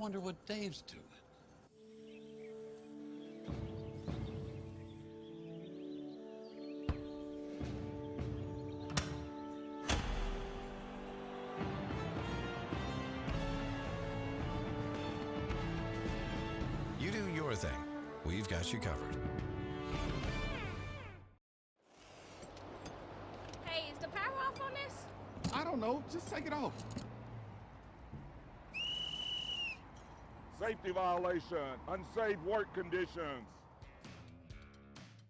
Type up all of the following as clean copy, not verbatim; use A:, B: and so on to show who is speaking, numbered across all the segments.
A: wonder what Dave's doing.
B: You do your thing. We've got you covered.
C: Hey, is the power off on this?
D: I don't know. Just take it off.
E: Safety violation, unsafe work conditions.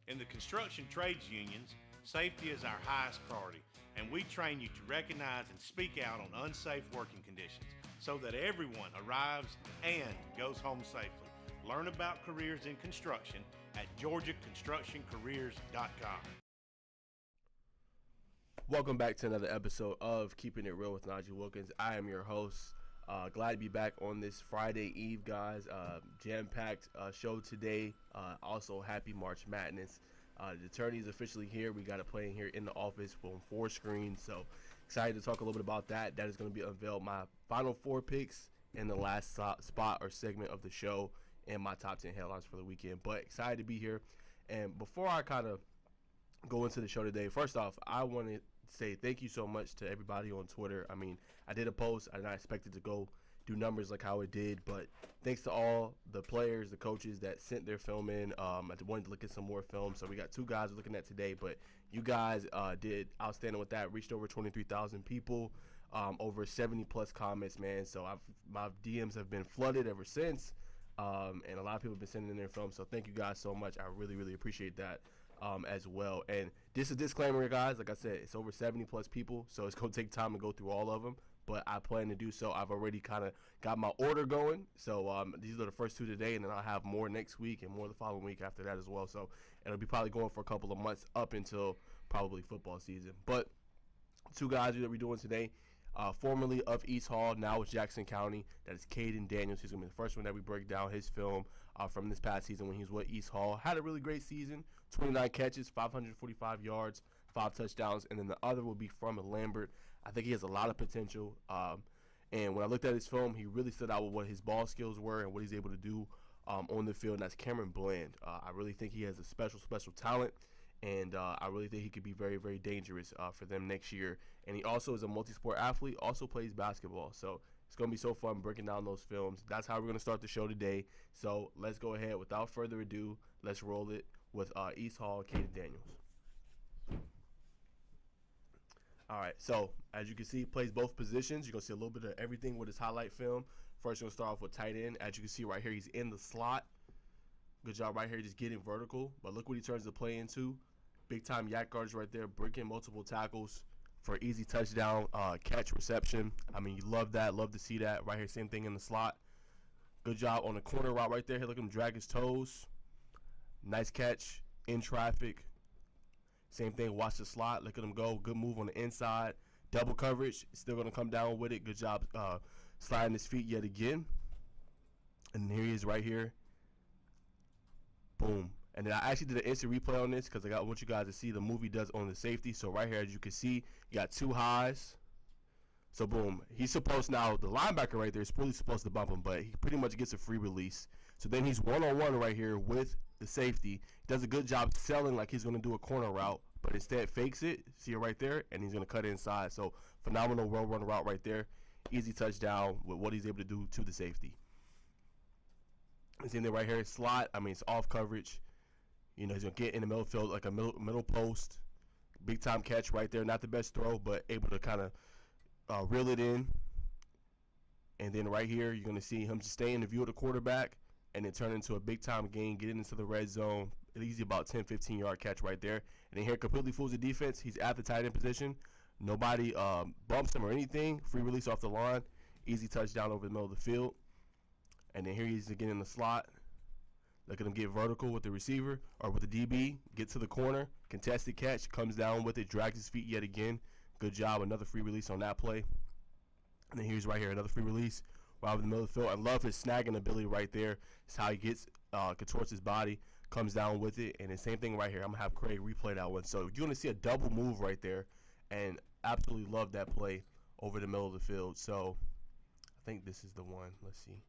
F: In the construction trades unions, safety is our highest priority, and we train you to recognize and speak out on unsafe working conditions so that everyone arrives and goes home safely. Learn about careers in construction at georgiaconstructioncareers.com.
G: Welcome back to another episode of Keeping It Real with Najeh Wilkins. I am your host. Glad to be back on this Friday Eve, guys. Jam-packed show today. Also, happy March Madness. The tourney is officially here. We got it playing here in the office on 4 screens. So excited to talk a little bit about that. That is going to be unveiled. My final 4 picks in the last spot or segment of the show and my top 10 headlines for the weekend. But excited to be here. And before I kind of go into the show today, first off, I want to say thank you so much to everybody on Twitter. I mean, I did a post. I did not expect it to go do numbers like how it did, but thanks to all the players, the coaches that sent their film in. I wanted to look at some more film, so we got 2 guys we're looking at today, but you guys did outstanding with that. Reached over 23,000 people, over 70 plus comments, man. So my DMs have been flooded ever since, and a lot of people have been sending in their film, so thank you guys so much. I really, really appreciate that. As well. And just a disclaimer, guys, like I said, it's over 70 plus people, so it's going to take time to go through all of them, but I plan to do so. I've already kind of got my order going, so these are the first 2 today, and then I'll have more next week and more the following week after that as well. So it'll be probably going for a couple of months up until probably football season. But 2 guys that we're doing today, formerly of East Hall, now with Jackson County. That is Caden Daniels. He's going to be the first one that we break down his film from this past season when he was with East Hall. Had a really great season, 29 catches, 545 yards, 5 touchdowns. And then the other will be from Lambert. I think he has a lot of potential. And when I looked at his film, he really stood out with what his ball skills were and what he's able to do on the field. And that's Cameron Bland. I really think he has a special talent. And I really think he could be very, very dangerous for them next year. And he also is a multi-sport athlete, also plays basketball. So it's going to be so fun breaking down those films. That's how we're going to start the show today. So let's go ahead. Without further ado, let's roll it with East Hall, Caden Daniels. All right, so as you can see, he plays both positions. You're going to see a little bit of everything with his highlight film. First, we're going to start off with tight end. As you can see right here, he's in the slot. Good job right here just getting vertical. But look what he turns the play into. Big-time yak guards right there, breaking multiple tackles for easy touchdown, catch, reception. I mean, you love that. Love to see that. Right here, same thing in the slot. Good job on the corner route right there. Look at him drag his toes. Nice catch in traffic. Same thing, watch the slot. Look at him go. Good move on the inside. Double coverage. Still going to come down with it. Good job sliding his feet yet again. And here he is right here. Boom. And then I actually did an instant replay on this because I want you guys to see the move he does on the safety. So right here, as you can see, you got 2 highs. So boom, he's supposed now, the linebacker right there is really supposed to bump him, but he pretty much gets a free release. So then he's one-on-one right here with the safety. He does a good job selling like he's going to do a corner route, but instead fakes it. See it right there, and he's going to cut inside. So phenomenal roll run route right there. Easy touchdown with what he's able to do to the safety. Same thing right here, slot. I mean, it's off coverage. You know, he's going to get in the middle field like a middle post. Big time catch right there. Not the best throw, but able to kind of reel it in. And then right here, you're going to see him just stay in the view of the quarterback and then turn into a big time gain, get into the red zone. Easy about 10, 15 yard catch right there. And then here completely fools the defense. He's at the tight end position. Nobody bumps him or anything. Free release off the line. Easy touchdown over the middle of the field. And then here he's again in the slot. Look at him get vertical with the receiver or with the DB. Get to the corner. Contested catch. Comes down with it. Drags his feet yet again. Good job. Another free release on that play. And then here's right here. Another free release right over the middle of the field. I love his snagging ability right there. It's how he gets, contorts his body. Comes down with it. And the same thing right here. I'm going to have Craig replay that one. So you're going to see a double move right there. And absolutely love that play over the middle of the field. So I think this is the one. Let's see.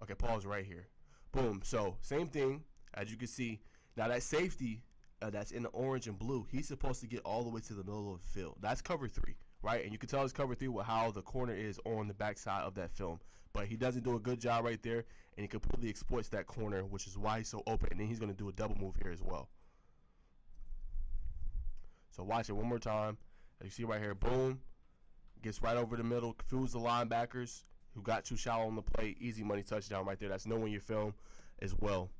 G: Okay, pause right here. Boom. So same thing, as you can see. Now that safety that's in the orange and blue, he's supposed to get all the way to the middle of the field. That's cover 3, right? And you can tell it's cover 3 with how the corner is on the backside of that film. But he doesn't do a good job right there, and he completely exploits that corner, which is why he's so open. And then he's going to do a double move here as well. So watch it one more time. As you see right here, boom. Gets right over the middle, fools the linebackers who got too shallow on the play. Easy money touchdown right there. That's no in your film as well.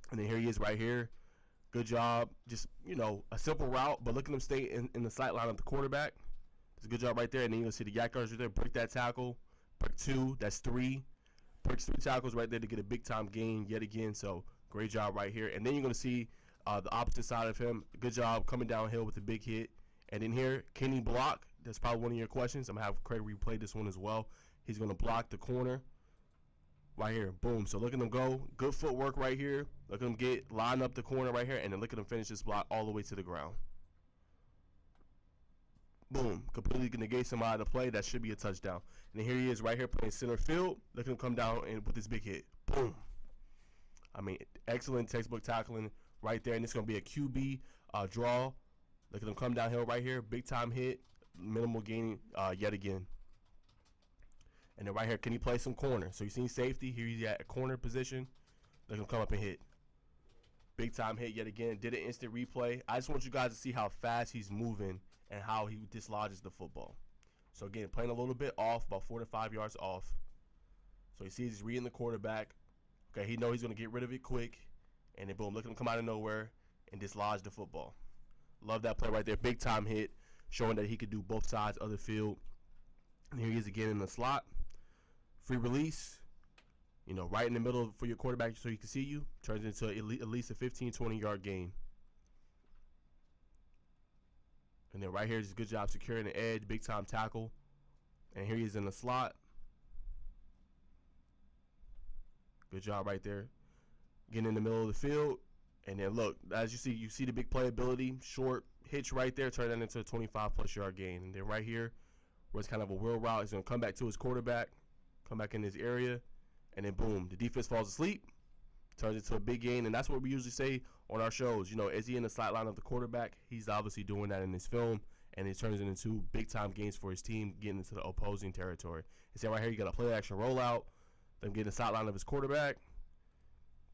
G: And then here he is right here. Good job. Just, you know, a simple route, but look at him stay in the sight line of the quarterback. It's a good job right there. And then you're going to see the yak yards right there. Break that tackle. Break 2. That's 3. Breaks 3 tackles right there to get a big-time gain yet again. So great job right here. And then you're going to see the opposite side of him. Good job coming downhill with a big hit. And then here, can he block? That's probably one of your questions. I'm going to have Craig replay this one as well. He's going to block the corner. Right here, boom. So look at him go. Good footwork right here. Look at him line up the corner right here, and then look at him finish this block all the way to the ground. Boom. Completely negate somebody out of the play. That should be a touchdown. And then here he is right here playing center field. Look at him come down and with this big hit. Boom. I mean, excellent textbook tackling right there. And it's going to be a QB draw. Look at him come downhill right here. Big time hit. Minimal gaining yet again. And then right here, can he play some corner? So you seen safety. Here he's at a corner position. Let him come up and hit. Big time hit yet again. Did an instant replay. I just want you guys to see how fast he's moving and how he dislodges the football. So again, playing a little bit off, about 4 to 5 yards off. So he sees he's reading the quarterback. Okay, he knows he's going to get rid of it quick. And then boom, look at him come out of nowhere and dislodge the football. Love that play right there. Big time hit, showing that he could do both sides of the field. And here he is again in the slot. Free release, you know, right in the middle for your quarterback so he can see you. Turns into at least a 15, 20-yard gain. And then right here, just good job securing the edge, big time tackle. And here he is in the slot. Good job right there. Getting in the middle of the field. And then look, as you see the big playability, short hitch right there, turn that into a 25-plus yard gain. And then right here, where it's kind of a wheel route, he's going to come back to his quarterback. Come back in this area, and then boom, the defense falls asleep, turns into a big gain, and that's what we usually say on our shows. You know, is he in the sideline of the quarterback? He's obviously doing that in this film, and it turns into big-time gains for his team getting into the opposing territory. You see right here, you got a play-action rollout, then getting the sideline of his quarterback,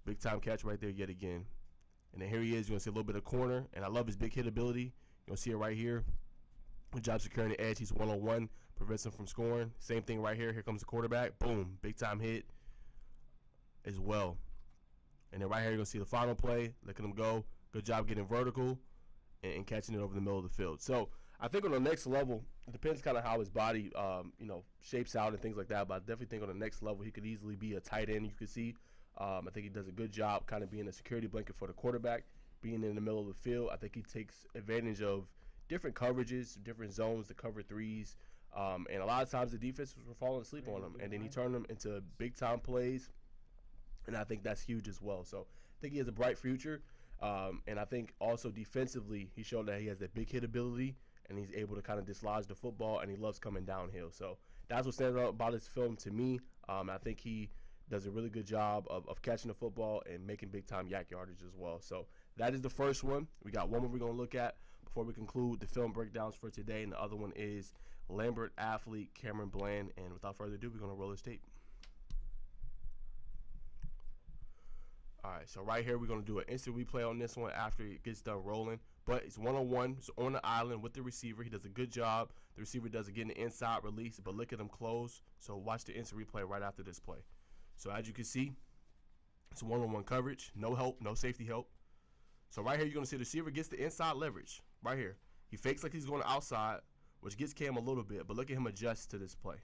G: big-time catch right there yet again. And then here he is. You're going to see a little bit of corner, and I love his big hit ability. You're going to see it right here. Good job securing the edge. He's one-on-one. Prevents him from scoring. Same thing right here. Here comes the quarterback. Boom. Big time hit as well. And then right here, you're going to see the final play. Look at him go. Good job getting vertical and catching it over the middle of the field. So I think on the next level, it depends kind of how his body, you know, shapes out and things like that. But I definitely think on the next level, he could easily be a tight end. You can see. I think he does a good job kind of being a security blanket for the quarterback, being in the middle of the field. I think he takes advantage of different coverages, different zones, the cover threes. And a lot of times the defense were falling asleep on him, and then he turned them into big-time plays, and I think that's huge as well. So I think he has a bright future, and I think also defensively he showed that he has that big hit ability, and he's able to kind of dislodge the football, and he loves coming downhill. So that's what stands out about this film to me. I think he does a really good job of catching the football and making big-time yak yardage as well. So that is the first one. We got one more we're going to look at before we conclude the film breakdowns for today, and the other one is Lambert athlete Cameron Bland. And without further ado, we're going to roll this tape. All right, so right here, we're going to do an instant replay on this one after it gets done rolling. But it's one-on-one. It's on the island with the receiver. He does a good job. The receiver does it getting the inside release, but look at him close. So watch the instant replay right after this play. So as you can see, it's one-on-one coverage. No help, no safety help. So right here, you're going to see the receiver gets the inside leverage. Right here. He fakes like he's going outside, which gets Cam a little bit, but look at him adjust to this play.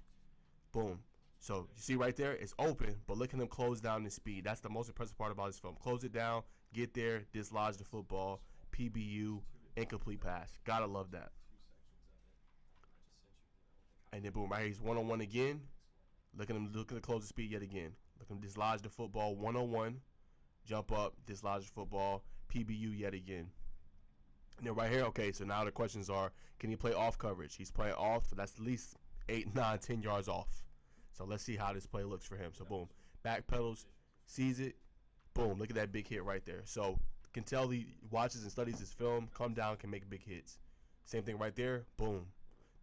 G: Boom. So you see right there, it's open, but look at him close down the speed. That's the most impressive part about this film. Close it down, get there, dislodge the football, PBU, incomplete pass. Gotta love that. And then boom, right here, he's one-on-one again. Look at him close the speed yet again. Look at him dislodge the football, one-on-one. Jump up, dislodge the football, PBU yet again. And then right here, okay, so now the questions are, can he play off coverage? He's playing off. That's at least 8, 9, 10 yards off. So let's see how this play looks for him. So boom, back pedals, sees it, boom. Look at that big hit right there. So can tell he watches and studies his film, come down, can make big hits. Same thing right there, boom.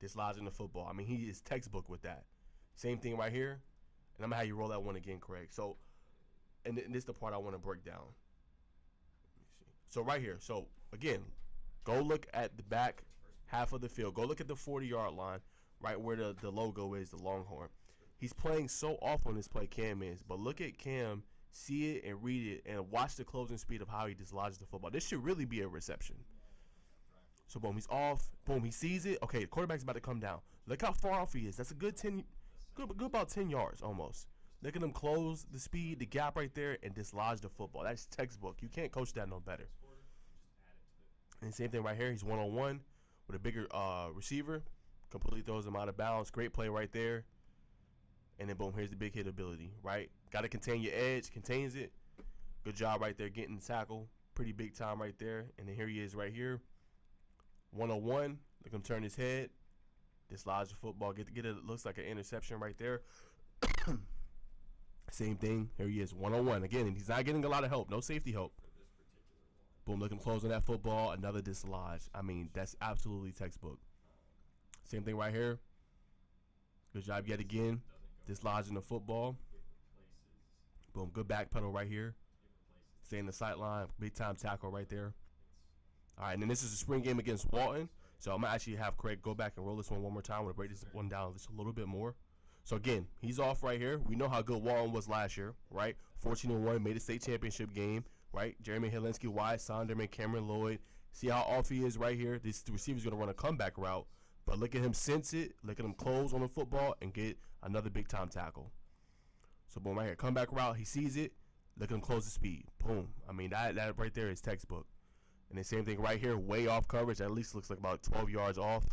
G: Dislodging the football. I mean, he is textbook with that. Same thing right here. And I'm going to have you roll that one again, Craig. So, and this is the part I want to break down. Let me see. So right here. So, again, go look at the back half of the field. Go look at the 40-yard line, right where the logo is, the Longhorn. He's playing so off on this play, Cam is. But look at Cam, see it and read it, and watch the closing speed of how he dislodges the football. This should really be a reception. So, boom, he's off. Boom, he sees it. Okay, the quarterback's about to come down. Look how far off he is. That's a good about 10 yards almost. Look at him close the speed, the gap right there, and dislodge the football. That's textbook. You can't coach that no better. And same thing right here. He's one-on-one with a bigger receiver. Completely throws him out of bounds. Great play right there. And then, boom, here's the big hit ability, right? Got to contain your edge. Contains it. Good job right there getting the tackle. Pretty big time right there. And then here he is right here. 101. Look him turn his head. Dislodge the football. Get it. Looks like an interception right there. Same thing. Here he is. 101. Again, he's not getting a lot of help. No safety help. Boom. Look him close on that football. Another dislodge. I mean, that's absolutely textbook. Same thing right here. Good job yet again. Dislodging the football. Boom. Good back pedal right here. Stay in the sideline. Big time tackle right there. All right, and then this is a spring game against Walton. So I'm going to actually have Craig go back and roll this one more time. I'm going to break this one down just a little bit more. So, again, he's off right here. We know how good Walton was last year, right? 14-1, made a state championship game, right? Jeremy Helinski, Wyatt Sonderman, Cameron Lloyd. See how off he is right here? The receiver's going to run a comeback route. But look at him sense it. Look at him close on the football and get another big-time tackle. So, boom, right here. Comeback route. He sees it. Look at him close the speed. Boom. I mean, that right there is textbook. And the same thing right here, way off coverage. At least looks like about 12 yards off.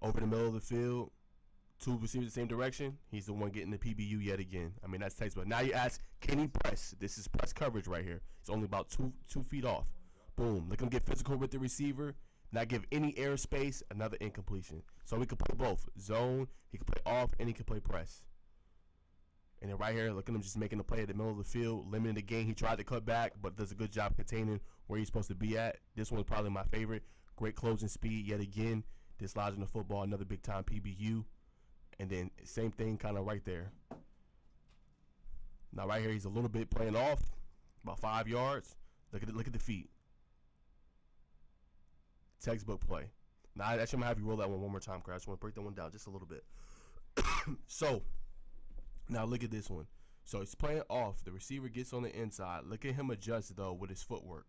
G: Over the middle of the field. Two receivers the same direction. He's the one getting the PBU yet again. I mean, that's textbook. Now you ask, can he press? This is press coverage right here. It's only about two feet off. Boom. Look him get physical with the receiver. Not give any airspace. Another incompletion. So we can play both. Zone. He can play off and he can play press. And then right here, look at him just making the play at the middle of the field, limiting the game. He tried to cut back, but does a good job containing where he's supposed to be at. This one's probably my favorite. Great closing speed yet again. Dislodging the football, another big-time PBU. And then same thing kind of right there. Now right here, he's a little bit playing off, about 5 yards. Look at the feet. Textbook play. Now, actually, I'm going to have you roll that one more time, Craig. I just want to break that one down just a little bit. So, now look at this one. So he's playing off. The receiver gets on the inside. Look at him adjust, though, with his footwork.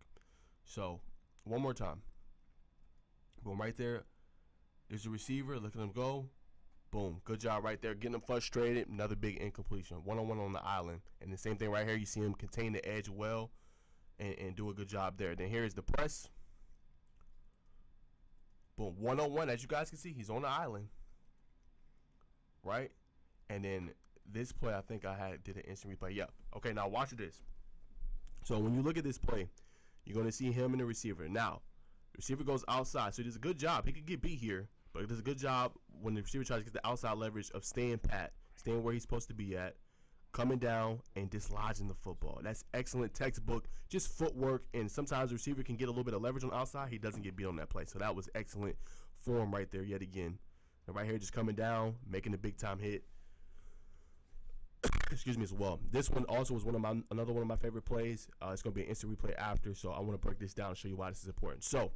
G: So, one more time. Boom, right there. There's the receiver. Look at him go. Boom. Good job right there. Getting him frustrated. Another big incompletion. One-on-one on the island. And the same thing right here. You see him contain the edge well and do a good job there. Then here's the press. Boom. One-on-one. As you guys can see, he's on the island. Right? And then this play, I think I did an instant replay. Yep. Okay, now watch this. So when you look at this play, you're going to see him and the receiver. Now, the receiver goes outside. So he does a good job. He could get beat here, but he does a good job when the receiver tries to get the outside leverage of staying pat, staying where he's supposed to be at, coming down and dislodging the football. That's excellent textbook, just footwork, and sometimes the receiver can get a little bit of leverage on the outside. He doesn't get beat on that play. So that was excellent form right there yet again. And right here, just coming down, making a big-time hit. Excuse me as well. This one also was another one of my favorite plays. It's going to be an instant replay after, so I want to break this down and show you why this is important. So,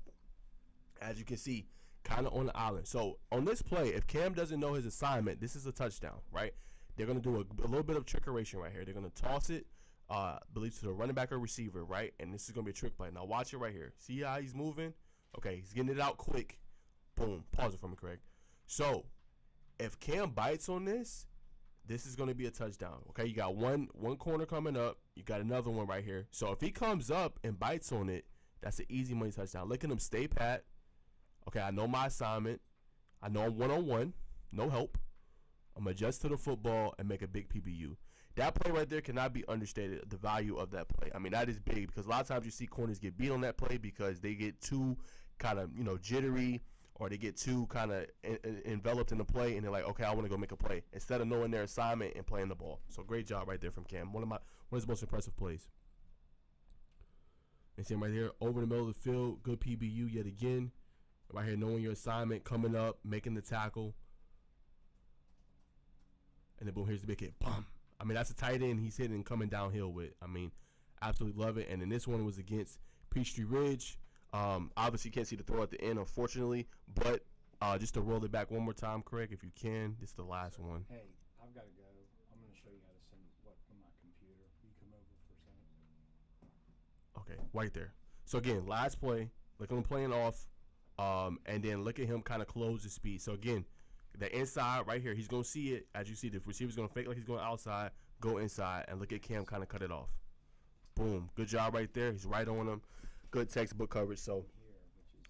G: as you can see, kind of on the island. So, on this play, if Cam doesn't know his assignment, this is a touchdown, right? They're going to do a little bit of trickeration right here. They're going to toss it, believe to the running back or receiver, right? And this is going to be a trick play. Now, watch it right here. See how he's moving? Okay, he's getting it out quick. Boom. Pause it for me, Craig. So, if Cam bites on this is going to be a touchdown. Okay, you got one corner coming up. You got another one right here. So if he comes up and bites on it, that's an easy money touchdown. Look at him stay pat. Okay, I know my assignment. I know I'm one-on-one. No help. I'm going to adjust to the football and make a big PBU. That play right there cannot be understated, the value of that play. I mean, that is big because a lot of times you see corners get beat on that play because they get too kind of, jittery or they get too kind of enveloped in the play, and they're like, okay, I want to go make a play instead of knowing their assignment and playing the ball. So great job right there from Cam. One of his most impressive plays. And see him right here, over the middle of the field, good PBU yet again. Right here, knowing your assignment, coming up, making the tackle. And then boom, here's the big hit. Boom. I mean, that's a tight end he's hitting and coming downhill with. I mean, absolutely love it. And then this one was against Peachtree Ridge. Obviously, you can't see the throw at the end, unfortunately. But just to roll it back one more time, Craig, if you can. This is the last one.
A: Hey, I've got to go. I'm going to show you how to send what from my computer. Will you come over for a second?
G: Okay, right there. So, again, last play. Look at him playing off. And then look at him kind of close the speed. So, again, the inside right here, he's going to see it. As you see, the receiver's going to fake like he's going outside, go inside, and look at Cam kind of cut it off. Boom. Good job right there. He's right on him. Good textbook coverage. So,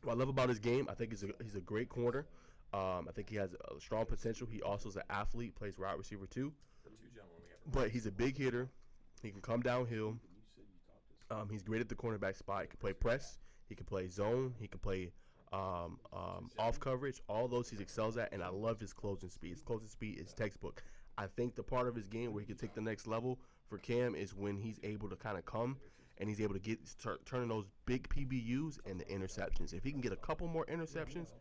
G: what I love about his game, I think he's a great corner. I think he has a strong potential. He also is an athlete, plays wide receiver too. But he's a big hitter. He can come downhill. He's great at the cornerback spot. He can play press. He can play zone. He can play off coverage. All those he excels at, and I love his closing speed. His closing speed is textbook. I think the part of his game where he can take the next level for Cam is when he's able to kind of come and he's able to get turning those big PBUs and the interceptions. If he can get a couple more interceptions,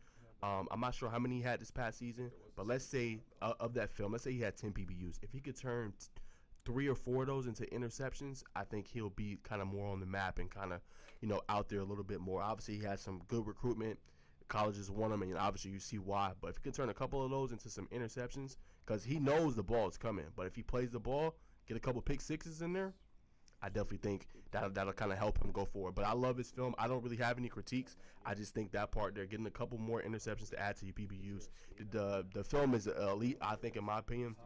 G: I'm not sure how many he had this past season, but let's say of that film, let's say he had 10 PBUs. If he could turn 3 or 4 of those into interceptions, I think he'll be kind of more on the map and kind of, out there a little bit more. Obviously, he has some good recruitment. Colleges want him, and obviously you see why. But if he can turn a couple of those into some interceptions, because he knows the ball is coming. But if he plays the ball, get a couple pick sixes in there, I definitely think that'll kind of help him go forward. But I love his film. I don't really have any critiques. I just think that part there, getting a couple more interceptions to add to your PBUs. The film is elite, I think, in my opinion.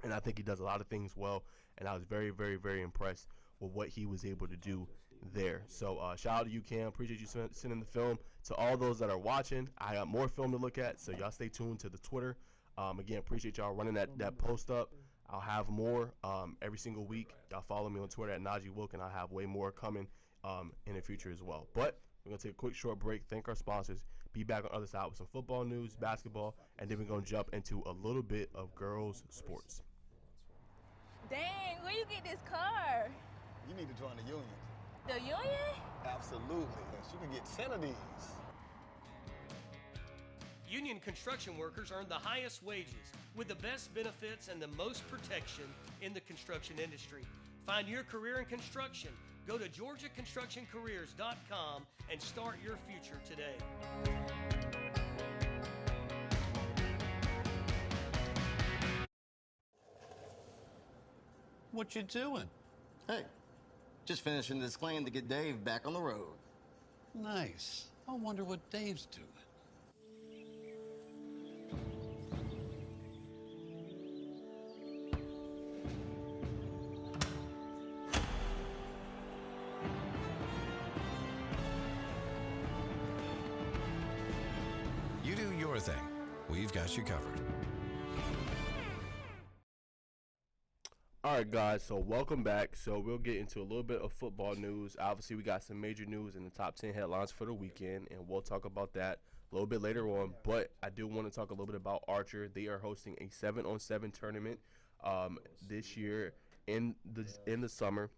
G: And I think he does a lot of things well. And I was very, very, very impressed with what he was able to do there. So shout out to you, Cam. Appreciate you sending the film. To all those that are watching, I got more film to look at. So y'all stay tuned to the Twitter. Again, appreciate y'all running that post up. I'll have more every single week. Y'all follow me on Twitter at Najeh Wilkins. I'll have way more coming in the future as well. But we're going to take a quick short break, thank our sponsors, be back on the other side with some football news, basketball, and then we're going to jump into a little bit of girls' sports.
C: Dang, where you get this car?
H: You need to join the union.
C: The union?
H: Absolutely. You can get 10 of these.
I: Union construction workers earn the highest wages with the best benefits and the most protection in the construction industry. Find your career in construction. Go to GeorgiaConstructionCareers.com and start your future today.
J: What you doing?
K: Hey, just finishing this claim to get Dave back on the road.
J: Nice. I wonder what Dave's doing.
B: You do your thing. We've got you covered.
G: All right, guys, so welcome back. So we'll get into a little bit of football news. Obviously, we got some major news in the top 10 headlines for the weekend, and we'll talk about that a little bit later on. But I do want to talk a little bit about Archer. They are hosting a 7-on-7 tournament this year in the summer.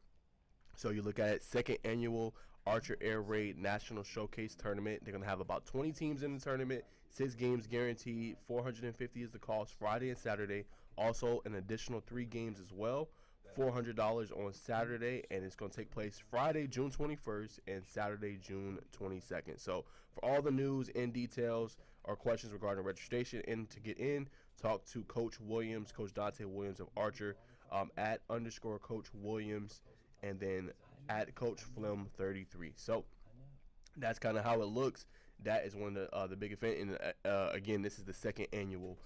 G: So you look at it, second annual Archer Air Raid National Showcase Tournament. They're going to have about 20 teams in the tournament, 6 games guaranteed, $450 is the cost, Friday and Saturday. Also, an additional 3 games as well, $400 on Saturday, and it's going to take place Friday, June 21st, and Saturday, June 22nd. So, for all the news and details or questions regarding registration and to get in, talk to Coach Williams, Coach Dante Williams of Archer, at _Coach Williams, and then at Coach Flim 33. So, that's kind of how it looks. That is one of the big event, and again, this is the second annual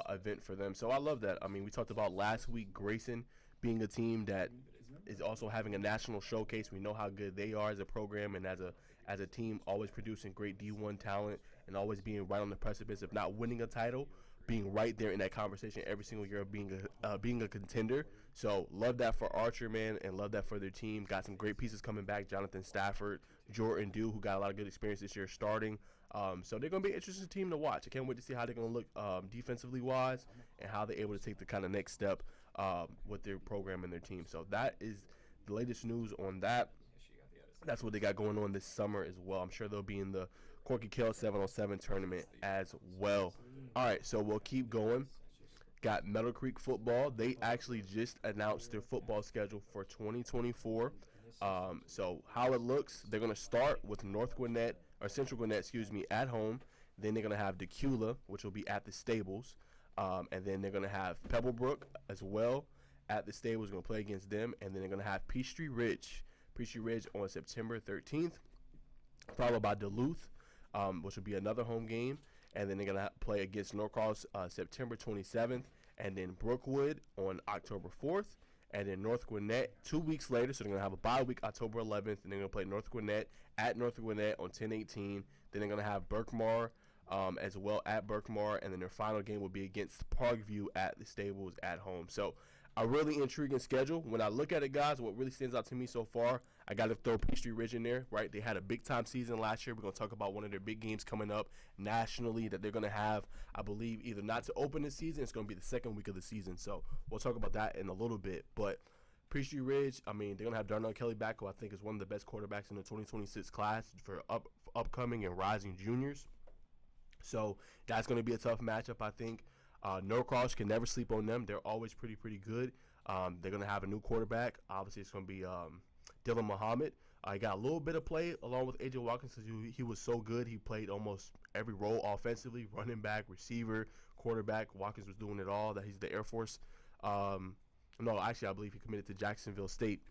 G: event for them. So I love that. I mean, we talked about last week Grayson being a team that is also having a national showcase. We know how good they are as a program and as a team, always producing great D1 talent and always being right on the precipice of not winning a title, being right there in that conversation every single year of being a contender. So love that for Archer, man, and love that for their team. Got some great pieces coming back. Jonathan Stafford, Jordan Dew, who got a lot of good experience this year starting. So they're going to be an interesting team to watch. I can't wait to see how they're going to look defensively wise and how they're able to take the kind of next step with their program and their team. So that is the latest news on that. That's what they got going on this summer as well. I'm sure they'll be in the Corky Kell 7-on-7 tournament as well. All right, so we'll keep going. Got Meadow Creek football. They actually just announced their football schedule for 2024. So how it looks, they're going to start with Central Gwinnett, at home. Then they're going to have Decula, which will be at the Stables. And then they're going to have Pebblebrook as well at the Stables. Going to play against them. And then they're going to have Peachtree Ridge on September 13th, followed by Duluth, which will be another home game. And then they're going to play against Norcross September 27th. And then Brookwood on October 4th. And then North Gwinnett 2 weeks later. So they're going to have a bye week October 11th. And they're going to play North Gwinnett at North Gwinnett on 10/18. Then they're going to have Berkmar as well at Berkmar. And then their final game will be against Parkview at the Stables at home. So a really intriguing schedule. When I look at it, guys, what really stands out to me so far, I got to throw Peachtree Ridge in there, right? They had a big-time season last year. We're going to talk about one of their big games coming up nationally that they're going to have, I believe, either not to open the season. It's going to be the second week of the season. So we'll talk about that in a little bit. But Peachtree Ridge, I mean, they're going to have Darnell Kelly back, who I think is one of the best quarterbacks in the 2026 class for upcoming and rising juniors. So that's going to be a tough matchup, I think. Norcross can never sleep on them. They're always pretty good. They're going to have a new quarterback. Obviously, it's going to be Dylan Muhammad. He got a little bit of play along with A.J. Watkins because he was so good. He played almost every role offensively, running back, receiver, quarterback. Watkins was doing it all. That he's the Air Force. No, actually, I believe he committed to Jacksonville State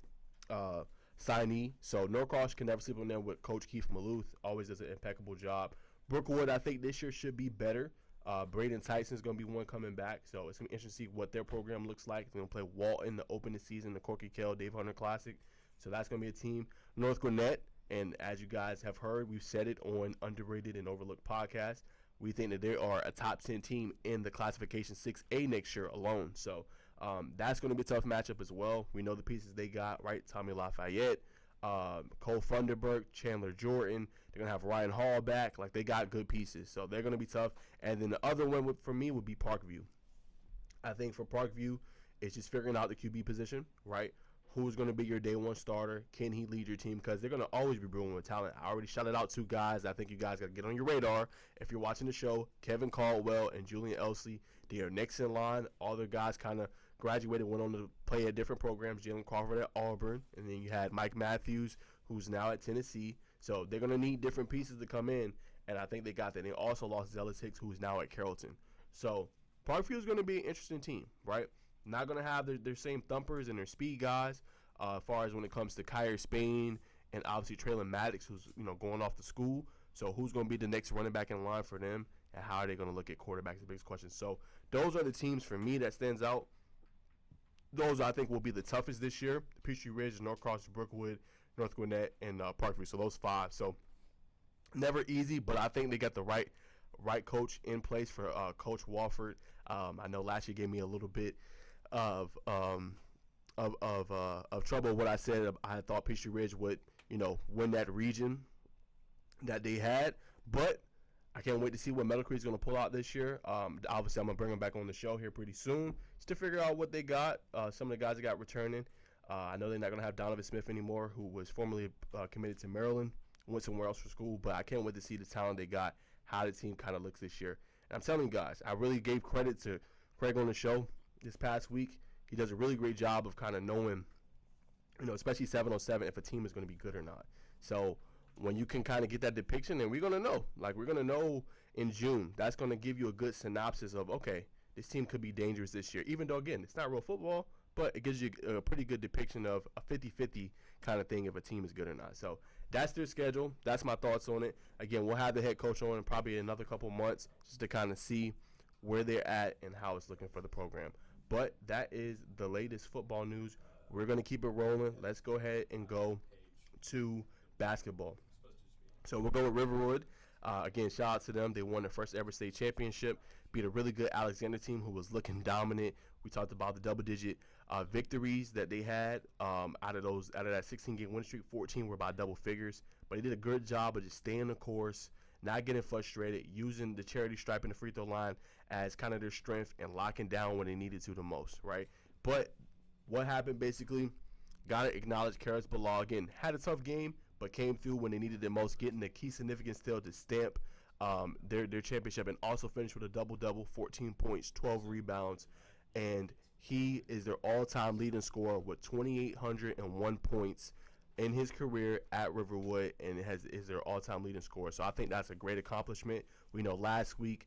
G: signee. So Norcross can never sleep on them with Coach Keith Maluth. Always does an impeccable job. Brookwood, I think this year should be better. Braden Tyson's going to be one coming back, so it's going to be interesting to see what their program looks like. They're going to play Walton to open the season, the Corky Kell Dave Hunter Classic, so that's going to be a team. North Gwinnett, and as you guys have heard, we've said it on Underrated and Overlooked podcast, we think that they are a top 10 team in the classification 6A next year alone, so that's going to be a tough matchup as well. We know the pieces they got, right? Tommy Lafayette, Cole Funderburg, Chandler Jordan. They're going to have Ryan Hall back. Like, they got good pieces. So they're going to be tough. And then the other one for me would be Parkview. I think for Parkview, it's just figuring out the QB position, right? Who's going to be your day one starter? Can he lead your team? Because they're going to always be brewing with talent. I already shouted out two guys I think you guys got to get on your radar. If you're watching the show, Kevin Caldwell and Julian Elsley, they are next in line. All their guys kind of graduated, went on to play at different programs. Jalen Crawford at Auburn. And then you had Mike Matthews, who's now at Tennessee. So they're going to need different pieces to come in, and I think they got that. They also lost Zealous Hicks, who is now at Carrollton. So Parkview is going to be an interesting team, right? Not going to have their same thumpers and their speed guys as far as when it comes to Kyrie Spain and obviously Traylon Maddox, who's going off to school. So who's going to be the next running back in line for them, and how are they going to look at quarterbacks? The biggest question. So those are the teams for me that stands out. Those I think will be the toughest this year: Peachtree Ridge, Norcross, Brookwood, North Gwinnett, and Parkview. So those five. So never easy, but I think they got the right coach in place for Coach Wofford. I know last year gave me a little bit of trouble. What I said, I thought Peachtree Ridge would win that region that they had, but I can't wait to see what Meadow Creek is going to pull out this year. Obviously, I'm going to bring them back on the show here pretty soon just to figure out what they got. Some of the guys that got returning. I know they're not going to have Donovan Smith anymore, who was formerly committed to Maryland, went somewhere else for school. But I can't wait to see the talent they got, how the team kind of looks this year. And I'm telling you guys, I really gave credit to Craig on the show this past week. He does a really great job of kind of knowing, especially 7-on-7, if a team is going to be good or not. So when you can kind of get that depiction, and we're going to know. Like, we're going to know in June. That's going to give you a good synopsis of, okay, this team could be dangerous this year. Even though, again, it's not real football, but it gives you a pretty good depiction of a 50-50 kind of thing if a team is good or not. So that's their schedule. That's my thoughts on it. Again, we'll have the head coach on in probably another couple months just to kind of see where they're at and how it's looking for the program. But that is the latest football news. We're going to keep it rolling. Let's go ahead and go to basketball. So we'll go with Riverwood. Again, shout out to them. They won their first ever state championship, beat a really good Alexander team who was looking dominant. We talked about the double-digit victories that they had out of that 16-game win streak. 14 were by double figures, but they did a good job of just staying the course not getting frustrated, using the charity stripe and the free throw line as kind of their strength and locking down when they needed to the most, right? But what happened basically, got to acknowledge Karis Bilal, again, had a tough game, but came through when they needed it most, getting the key significance still to stamp their championship, and also finished with a double-double, 14 points, 12 rebounds, and he is their all-time leading scorer with 2,801 points in his career at Riverwood, and is their all-time leading scorer. So I think that's a great accomplishment. We know last week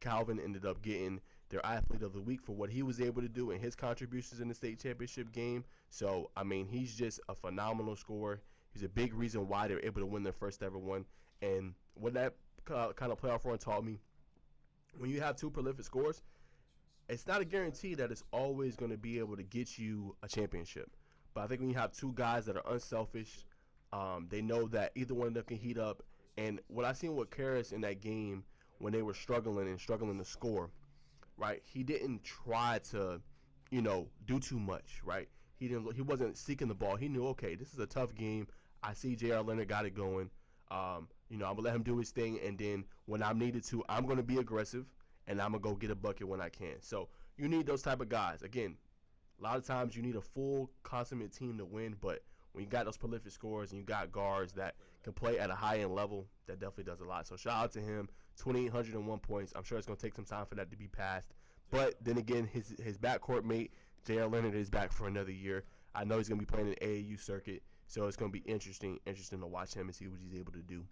G: Calvin ended up getting their athlete of the week for what he was able to do and his contributions in the state championship game. So, I mean, he's just a phenomenal scorer. He's a big reason why they're able to win their first ever one. And what that kind of playoff run taught me, when you have two prolific scorers, it's not a guarantee that it's always going to be able to get you a championship. But I think when you have two guys that are unselfish, they know that either one of them can heat up. And what I seen with Karis in that game when they were struggling to score, right? He didn't try to, do too much, right? He wasn't seeking the ball. He knew, okay, this is a tough game. I see J.R. Leonard got it going. I'm going to let him do his thing, and then when I'm needed to, I'm going to be aggressive, and I'm going to go get a bucket when I can. So you need those type of guys. Again, a lot of times you need a full, consummate team to win, but when you got those prolific scorers and you got guards that can play at a high-end level, that definitely does a lot. So shout out to him, 2,801 points. I'm sure it's going to take some time for that to be passed. But then again, his backcourt mate, J.R. Leonard, is back for another year. I know he's going to be playing in the AAU circuit, so it's going to be interesting to watch him and see what he's able to do.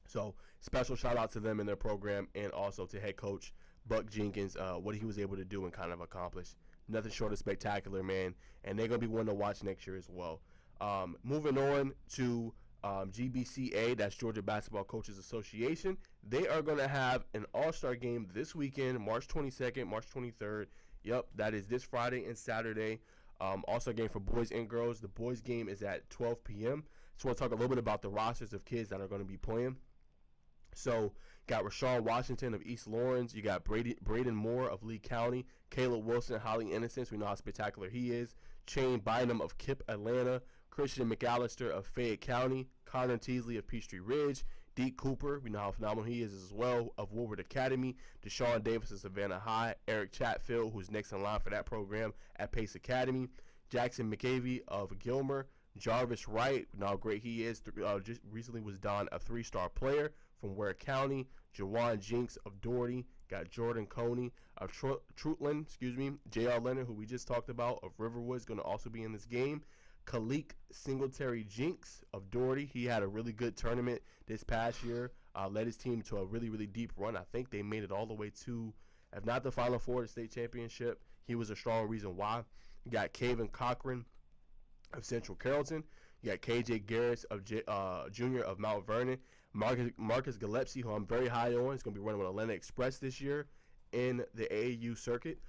G: So special shout out to them and their program, and also to head coach Buck Jenkins, what he was able to do and kind of accomplish. Nothing short of spectacular, man, and they're going to be one to watch next year as well. Moving on to GBCA, that's Georgia Basketball Coaches Association. They are going to have an all-star game this weekend, March 22nd, March 23rd. Yep, that is this Friday and Saturday. Also a game for boys and girls. The boys game is at 12 p.m. Just want to talk a little bit about the rosters of kids that are going to be playing. So, got Rashawn Washington of East Lawrence. You got Braden Moore of Lee County. Caleb Wilson, Holly Innocence. We know how spectacular he is. Shane Bynum of Kip, Atlanta. Christian McAllister of Fayette County. Connor Teasley of Peachtree Ridge. Deke Cooper, we know how phenomenal he is as well, of Woolward Academy. Deshaun Davis of Savannah High. Eric Chatfield, who's next in line for that program at Pace Academy. Jackson McCavey of Gilmer. Jarvis Wright, now how great he is, just recently was donned a 3-star player from Ware County. Jawan Jinks of Doherty. Got Jordan Coney of Trutland, J.R. Leonard, who we just talked about, of Riverwood, is going to also be in this game. Khalik Singletary Jinks of Doherty. He had a really good tournament this past year. Led his team to a really, really deep run. I think they made it all the way to, if not the Final Four, the state championship. He was a strong reason why. You got Caven Cochran of Central Carrollton. You got KJ Garris of Junior of Mount Vernon. Marcus Gillespie, who I'm very high on, is going to be running with Atlanta Express this year in the AAU circuit.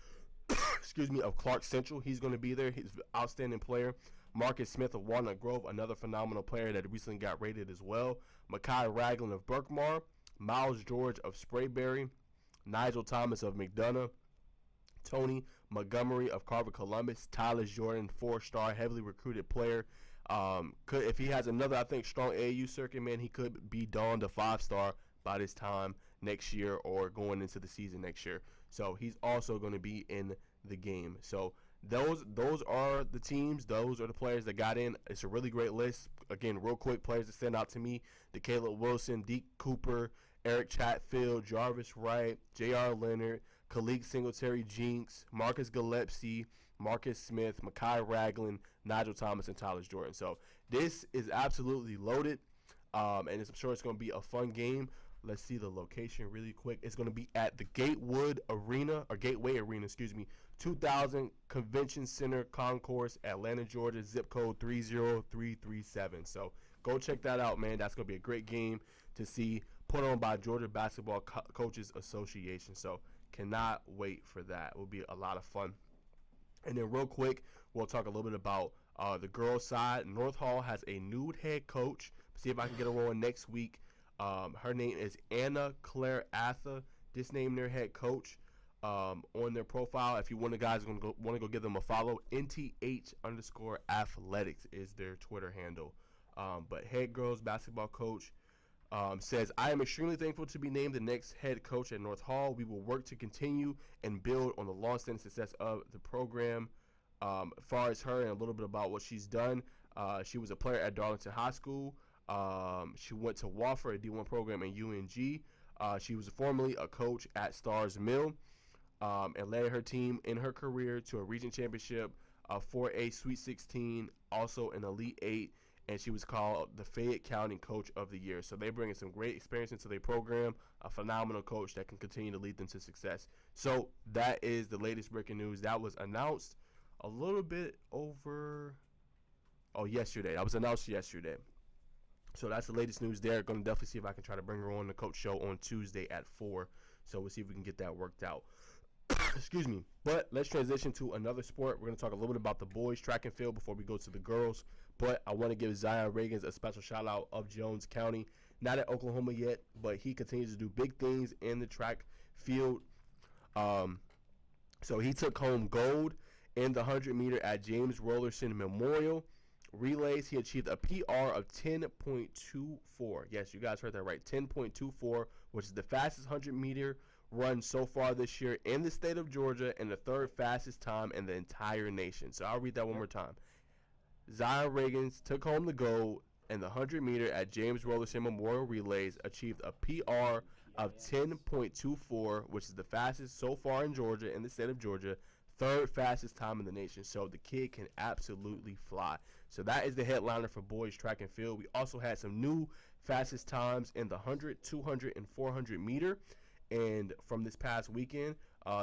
G: Of Clark Central. He's going to be there. He's an outstanding player. Marcus Smith of Walnut Grove, another phenomenal player that recently got rated as well. Makai Ragland of Berkmar. Miles George of Sprayberry. Nigel Thomas of McDonough. Tony Montgomery of Carver Columbus. Tyler Jordan, 4-star, heavily recruited player. If he has another, I think, strong AAU circuit, man, he could be donned a 5-star by this time next year or going into the season next year. So he's also going to be in the game. So those are the teams. Those are the players that got in. It's a really great list. Again, real quick, players that stand out to me: the Caleb Wilson, Deke Cooper, Eric Chatfield, Jarvis Wright, J.R. Leonard, Khalik Singletary Jinks, Marcus Gillespie, Marcus Smith, Makai Ragland, Nigel Thomas, and Tyler Jordan. So this is absolutely loaded, and I'm sure it's going to be a fun game. Let's see the location really quick. It's going to be at the Gateway Arena, 2000 Convention Center Concourse, Atlanta, Georgia, zip code 30337. So go check that out, man. That's going to be a great game to see, put on by Georgia Basketball Coaches Association. So cannot wait for that. It will be a lot of fun. And then real quick, we'll talk a little bit about the girls' side. North Hall has a new head coach. See if I can get her on next week. Her name is Anna Claire Atha. Just named their head coach on their profile. If you want to guys want to go give them a follow, NTH_athletics is their Twitter handle. But head girls basketball coach says, I am extremely thankful to be named the next head coach at North Hall. We will work to continue and build on the long-standing success of the program. As far as her and a little bit about what she's done, she was a player at Darlington High School. She went to Wofford, a D1 program in UNG. She was formerly a coach at Stars Mill, and led her team in her career to a region championship, 4A Sweet 16, also an Elite 8, and she was called the Fayette County Coach of the Year. So they bring some great experience into their program, a phenomenal coach that can continue to lead them to success. So that is the latest breaking news. That was announced a little bit over, yesterday. That was announced yesterday. So that's the latest news there. Going to definitely see if I can try to bring her on the coach show on Tuesday at 4. So we'll see if we can get that worked out. Excuse me. But let's transition to another sport. We're going to talk a little bit about the boys track and field before we go to the girls. But I want to give Zion Reagans a special shout out of Jones County. Not at Oklahoma yet, but he continues to do big things in the track field. So he took home gold in the 100 meter at James Rollerson Memorial Relays. He achieved a PR of 10.24. Yes, you guys heard that right. 10.24, which is the fastest 100 meter run so far this year in the state of Georgia and the third fastest time in the entire nation. So I'll read that one more time. Zion Reagans took home the gold in the 100 meter at James Rollerson Memorial Relays, achieved a PR of 10.24, which is the fastest so far in Georgia, in the state of Georgia, third fastest time in the nation. So the kid can absolutely fly. So that is the headliner for boys track and field. We also had some new fastest times in the 100, 200, and 400 meter, and from this past weekend.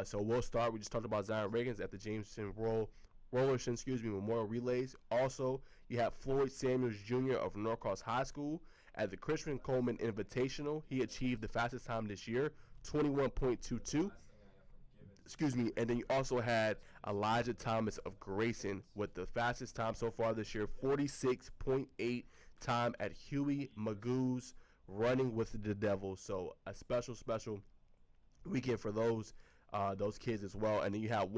G: So we'll start. We just talked about Zion Reagans at the Jameson Rollerson, Memorial Relays. Also, you have Floyd Samuels Jr. of Norcross High School at the Christian Coleman Invitational. He achieved the fastest time this year, 21.22. And then you also had Elijah Thomas of Grayson with the fastest time so far this year, 46.8 time at Huey Magoo's Running with the Devils. So a special weekend for those kids as well. And then you have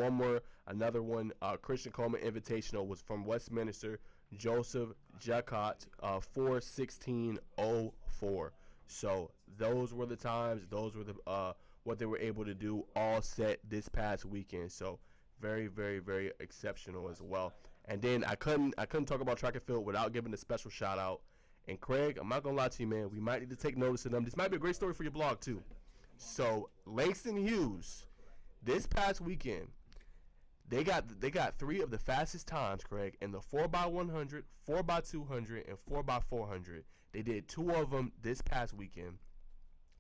G: another one, Christian Coleman Invitational was from Westminster, Joseph Jacot, 4:16:04. So those were the times. Those were the what they were able to do all set this past weekend. So very, very, very exceptional as well. And then I couldn't talk about track and field without giving a special shout out. And Craig, I'm not gonna lie to you, man. We might need to take notice of them. This might be a great story for your blog too. So Langston Hughes, this past weekend, they got 3 of the fastest times, Craig, in the 4x100, 4x200, and 4x400. They did 2 of them this past weekend.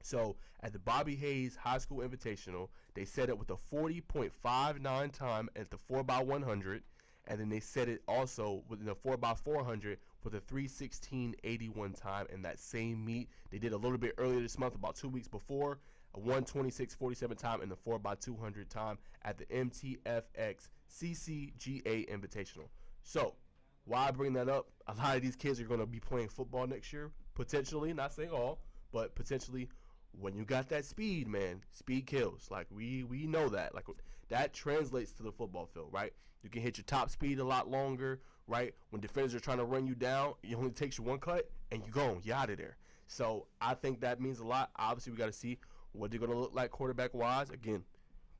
G: So at the Bobby Hayes High School Invitational, they set it with a 40.59 time at the 4x100, and then they set it also within the 4x400 with a 3:16:81 time in that same meet. They did a little bit earlier this month, about 2 weeks before, a 1:26:47 time in the 4x200 time at the MTFX CCGA Invitational. So why I bring that up? A lot of these kids are going to be playing football next year, potentially, not saying all, but potentially. When you got that speed, man, speed kills. Like we know that. Like that translates to the football field, right? You can hit your top speed a lot longer, right? When defenders are trying to run you down, it only takes you one cut and you're gone. You're out of there. So I think that means a lot. Obviously, we got to see what they're going to look like quarterback-wise. Again,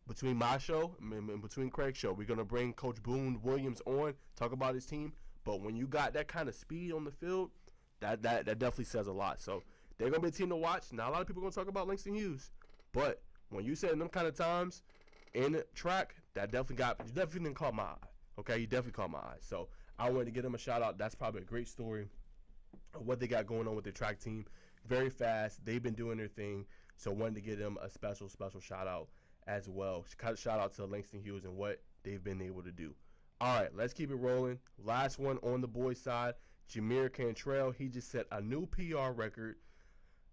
G: between my show and between Craig's show, we're going to bring Coach Boone Williams on, talk about his team. But when you got that kind of speed on the field, that definitely says a lot. So they're going to be a team to watch. Not a lot of people are going to talk about Langston Hughes. But when you said them kind of times in track, you definitely caught my eye. Okay, you definitely caught my eye. So I wanted to give them a shout out. That's probably a great story of what they got going on with their track team. Very fast. They've been doing their thing. So wanted to give them a special shout out as well. Shout out to Langston Hughes and what they've been able to do. All right, let's keep it rolling. Last one on the boys' side, Jameer Cantrell. He just set a new PR record.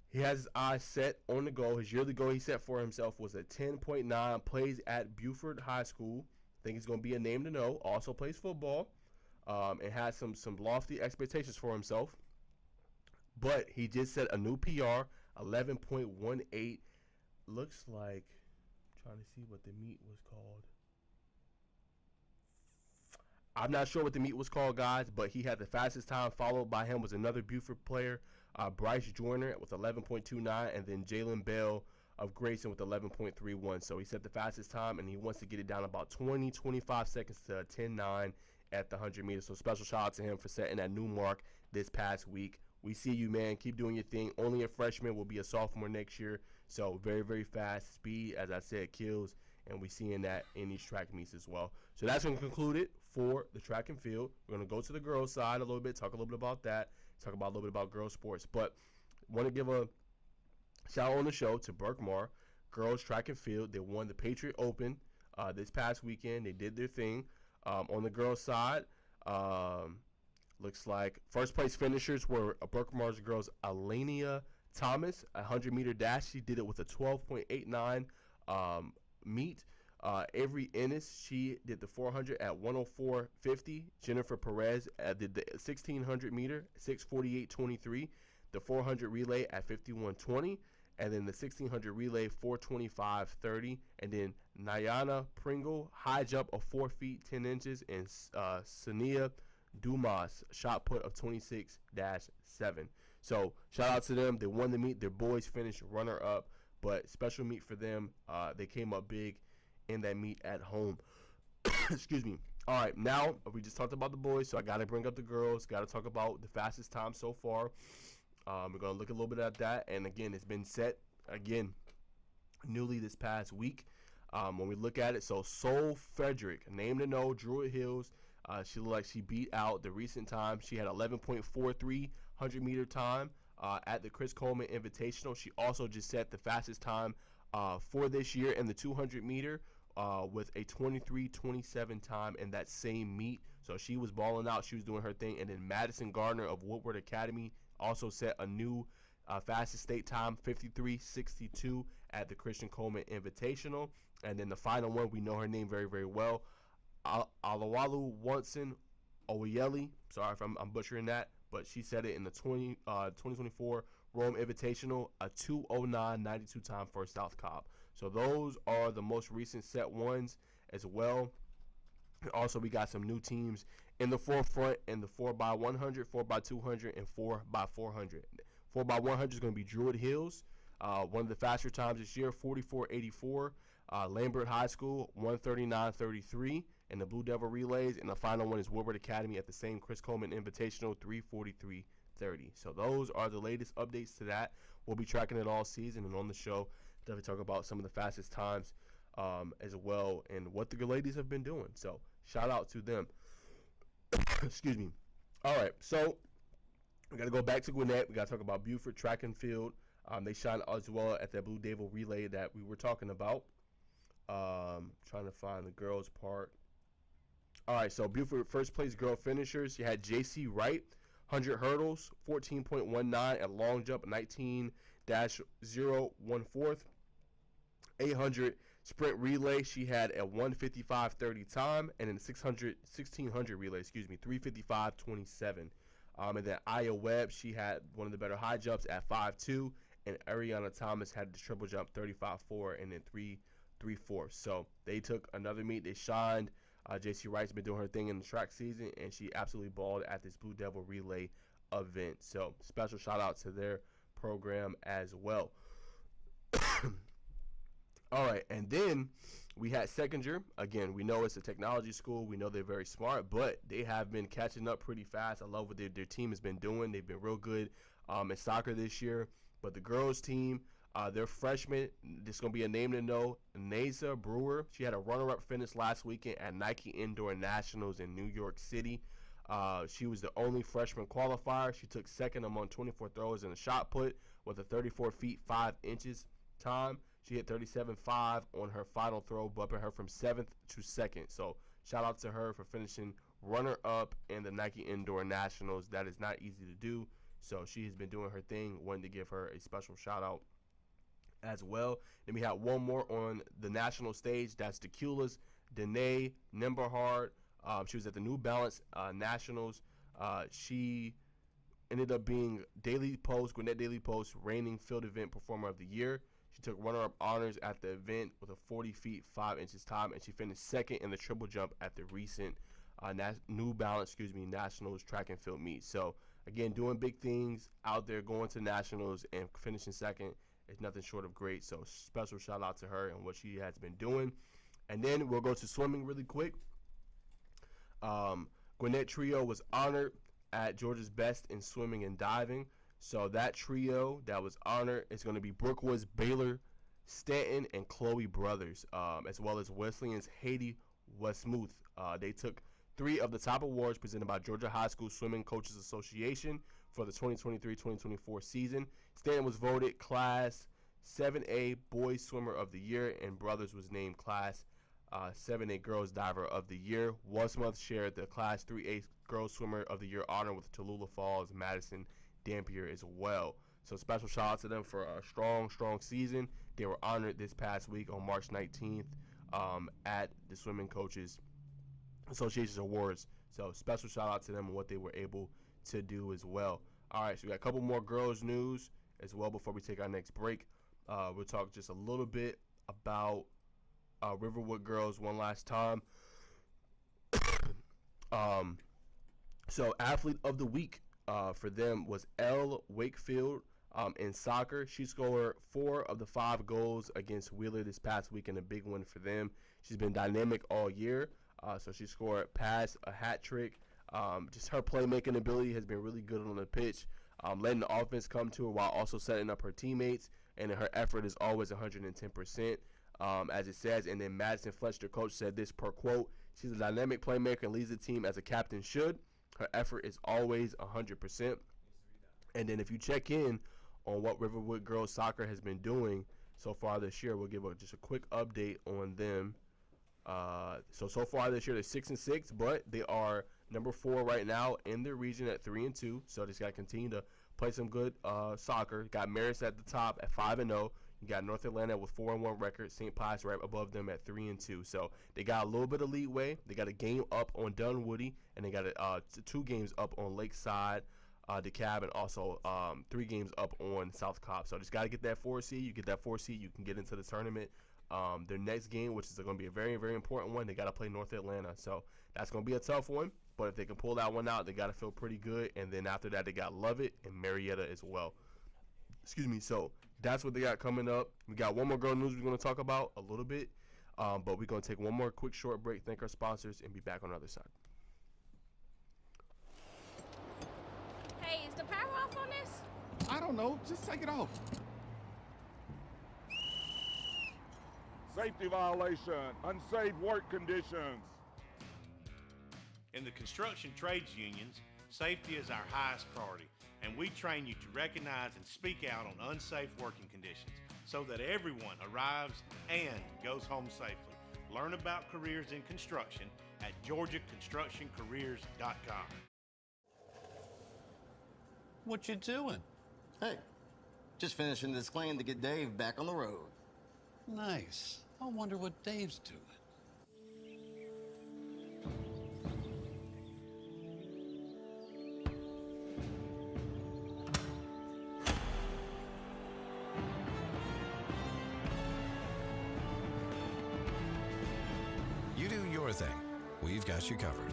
G: He has his eyes set on the goal. His yearly goal he set for himself was a 10.9. Plays at Buford High School. I think he's going to be a name to know. Also plays football. And has some lofty expectations for himself. But he just set a new PR, 11.18. Looks like, I'm trying to see what the meet was called. I'm not sure what the meet was called, guys, but he had the fastest time. Followed by him was another Buford player, Bryce Joyner with 11.29, and then Jalen Bell of Grayson with 11.31. So he set the fastest time, and he wants to get it down about 25 seconds to 10:9 at the 100 meters. So special shout out to him for setting that new mark this past week. We see you, man. Keep doing your thing. Only a freshman, will be a sophomore next year. So very, very fast. Speed, as I said, kills, and we seeing that in these track meets as well. So that's going to conclude it for the track and field. We're going to go to the girls' side a little bit, talk a little bit about that, talk about a little bit about girls' sports. But want to give a shout out on the show to Berkmar girls track and field. They won the Patriot Open this past weekend. They did their thing. On the girls' side, looks like first place finishers were Berkmar's girls Alania Thomas, a 100-meter dash. She did it with a 12.89 meet. Avery Ennis, she did the 400 at 104.50. Jennifer Perez did the 1600 meter 6:48.23. The 400 relay at 51.20. And then the 1600 relay 4:25.30. And then Nayana Pringle, high jump of 4 feet 10 inches. And Sania Dumas, shot put of 26-7. So shout out to them. They won the meet. Their boys finished runner up, but special meet for them. They came up big in that meet at home. Excuse me. All right, now we just talked about the boys, so I got to bring up the girls. Got to talk about the fastest time so far. We're going to look a little bit at that. And again, it's been set again newly this past week. When we look at it, so Sol Frederick, name to know, Druid Hills. She looked like she beat out the recent time. She had 11.43 100-meter time at the Chris Coleman Invitational. She also just set the fastest time for this year in the 200-meter with a 23:27 time in that same meet. So she was balling out. She was doing her thing. And then Madison Gardner of Woodward Academy also set a new fastest state time, 53:62 at the Christian Coleman Invitational. And then the final one, we know her name very, very well, Alawalu Watson Oyeli. Sorry if I'm butchering that, but she said it in the 2024 Rome Invitational, a 2:09.92 time for South Cobb. So those are the most recent set ones as well. Also, we got some new teams in the forefront in the 4x100, 4x200, and 4x400. 4x100 is going to be Druid Hills. One of the faster times this year, 44.84. Lambert High School, 139.33. And the Blue Devil Relays. And the final one is Woodward Academy at the same Chris Coleman Invitational, 3:43.30. So those are the latest updates to that. We'll be tracking it all season, and on the show, definitely talk about some of the fastest times as well and what the ladies have been doing. So shout out to them. Excuse me. All right, so we got to go back to Gwinnett. We got to talk about Buford track and field. They shine as well at that Blue Devil relay that we were talking about. Trying to find the girls' part. All right, so Buford first place girl finishers. You had J.C. Wright, 100 hurdles, 14.19 at long jump, 19-014. 800 sprint relay, she had a 1:55.30 time, and in the 1600 relay, 3:55.27. And then Aya Webb, she had one of the better high jumps at 5.2, and Ariana Thomas had the triple jump 35.4 and then 3.34. So they took another meet. They shined. J.C. Wright's been doing her thing in the track season, and she absolutely balled at this Blue Devil relay event. So special shout out to their program as well. All right, and then we had Seconder. Again, we know it's a technology school. We know they're very smart, but they have been catching up pretty fast. I love what their team has been doing. They've been real good in soccer this year. But the girls' team, their freshman, this is going to be a name to know, Najeh Brewer. She had a runner-up finish last weekend at Nike Indoor Nationals in New York City. She was the only freshman qualifier. She took second among 24 throwers in the shot put with a 34 feet 5 inches time. She hit 37.5 on her final throw, bumping her from 7th to 2nd. So shout out to her for finishing runner-up in the Nike Indoor Nationals. That is not easy to do. So she has been doing her thing. Wanted to give her a special shout-out as well. Then we had one more on the national stage. That's Decula's Danae Nimberhard. She was at the New Balance Nationals. She ended up being Gwinnett Daily Post reigning field event performer of the year. She took runner-up honors at the event with a 40 feet 5 inches time, and she finished second in the triple jump at the recent New Balance Nationals track and field meet. So again, doing big things out there, going to nationals and finishing second is nothing short of great. So special shout out to her and what she has been doing. And then we'll go to swimming really quick. Gwinnett Trio was honored at Georgia's Best in swimming and diving. So that trio that was honored is going to be Brookwoods, Baylor, Stanton, and Chloe Brothers, as well as Wesleyan's Haiti Westmuth. They took 3 of the top awards presented by Georgia High School Swimming Coaches Association for the 2023-2024 season. Stanton was voted Class 7A Boys Swimmer of the Year, and Brothers was named Class 7A Girls Diver of the Year. Westmuth shared the Class 3A Girls Swimmer of the Year honor with Tallulah Falls, Madison, Dampier as well. So special shout out to them for a strong season. They were honored this past week on March 19th at the Swimming Coaches Association's Awards. So special shout out to them and what they were able to do as well. All right, so we got a couple more girls news as well before we take our next break. We'll talk just a little bit about Riverwood girls one last time. So athlete of the week for them was Elle Wakefield in soccer. She scored 4 of the 5 goals against Wheeler this past week, and a big one for them. She's been dynamic all year. So she scored a hat trick. Just her playmaking ability has been really good on the pitch, letting the offense come to her while also setting up her teammates, and her effort is always 110%, as it says. And then Madison Fletcher, the coach, said this per quote: "She's a dynamic playmaker and leads the team as a captain should. Her effort is always 100%. And then if you check in on what Riverwood girls soccer has been doing so far this year, we'll give just a quick update on them. So far this year they're 6-6, but they are number 4 right now in their region at 3-2. So they just got to continue to play some good soccer. Got Marist at the top at 5-0. You got North Atlanta with 4-1 record. St. Pius right above them at 3-2. So they got a little bit of leeway. They got a game up on Dunwoody, and they got 2 games up on Lakeside, DeKalb, and also 3 games up on South Cobb. So just got to get that 4 seed. You get that 4 seed, you can get into the tournament. Their next game, which is going to be a very, very important one, they got to play North Atlanta. So that's going to be a tough one. But if they can pull that one out, they got to feel pretty good. And then after that, they got Lovett and Marietta as well. Excuse me. So that's what they got coming up. We got one more girl news we're going to talk about a little bit. But we're going to take one more quick short break, thank our sponsors, and be back on the other side.
C: Hey, is the power off on this?
D: I don't know. Just take it off.
E: Safety violation, unsafe work conditions.
F: In the construction trades unions, safety is our highest priority, and we train you to recognize and speak out on unsafe working conditions so that everyone arrives and goes home safely. Learn about careers in construction at georgiaconstructioncareers.com.
J: What you doing?
K: Hey, just finishing this claim to get Dave back on the road.
J: Nice. I wonder what Dave's doing.
B: You do your thing. We've got you covered.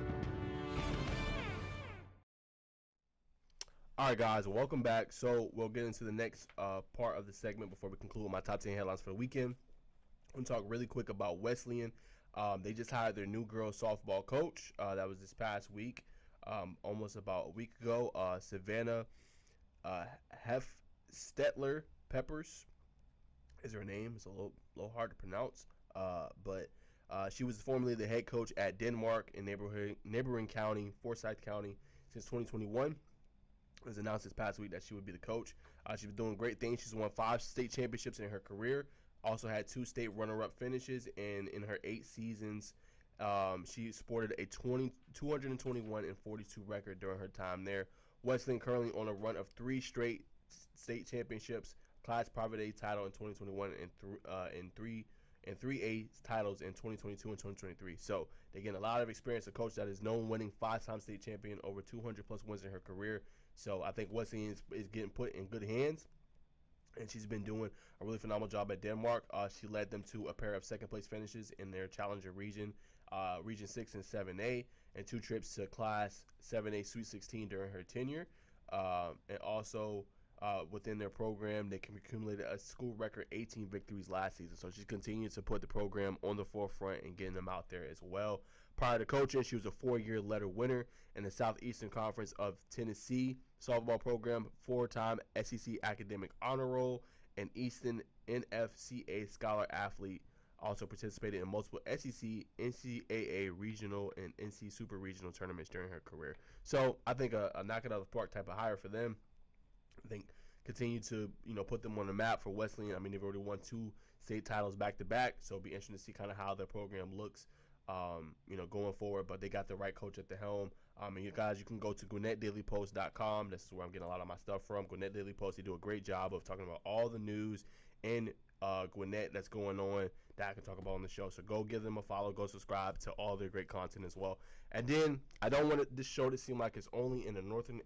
G: All right, guys, welcome back. So we'll get into the next part of the segment before we conclude with my top 10 headlines for the weekend. I'm going to talk really quick about Wesleyan. They just hired their new girls softball coach. That was this past week, almost about a week ago. Savannah Hefstetler Peppers is her name. It's a little hard to pronounce, but she was formerly the head coach at Denmark in neighboring county, Forsyth County, since 2021. It was announced this past week that she would be the coach. She's been doing great things. She's won 5 state championships in her career. Also had 2 state runner-up finishes, and in her 8 seasons, she sported a 221-42 record during her time there. Wesleyan currently on a run of 3 straight state championships, Class Private A title in 2021, and 3 A titles in 2022 and 2023. So they get a lot of experience. A coach that is known winning 5-time state champion, over 200 plus wins in her career. So I think Wesleyan is getting put in good hands. And she's been doing a really phenomenal job at Denmark. She led them to a pair of second-place finishes in their Challenger region, Region 6 and 7A, and 2 trips to Class 7A Sweet 16 during her tenure. And also within their program, they accumulated a school record 18 victories last season. So she's continued to put the program on the forefront and getting them out there as well. Prior to coaching, she was a 4-year letter winner in the Southeastern Conference of Tennessee softball program, 4-time SEC Academic Honor Roll, and Easton NFCA Scholar Athlete. Also participated in multiple SEC, NCAA regional, and NC Super Regional tournaments during her career. So I think a knock it out of the park type of hire for them. I think continue to put them on the map for Wesleyan. I mean, they've already won 2 state titles back to back, so it'll be interesting to see kind of how their program looks, going forward. But they got the right coach at the helm. And you guys, you can go to GwinnettDailyPost.com. This is where I'm getting a lot of my stuff from. Gwinnett Daily Post. They do a great job of talking about all the news in Gwinnett that's going on that I can talk about on the show. So go give them a follow. Go subscribe to all their great content as well. And then I don't want this show to seem like it's only in the northern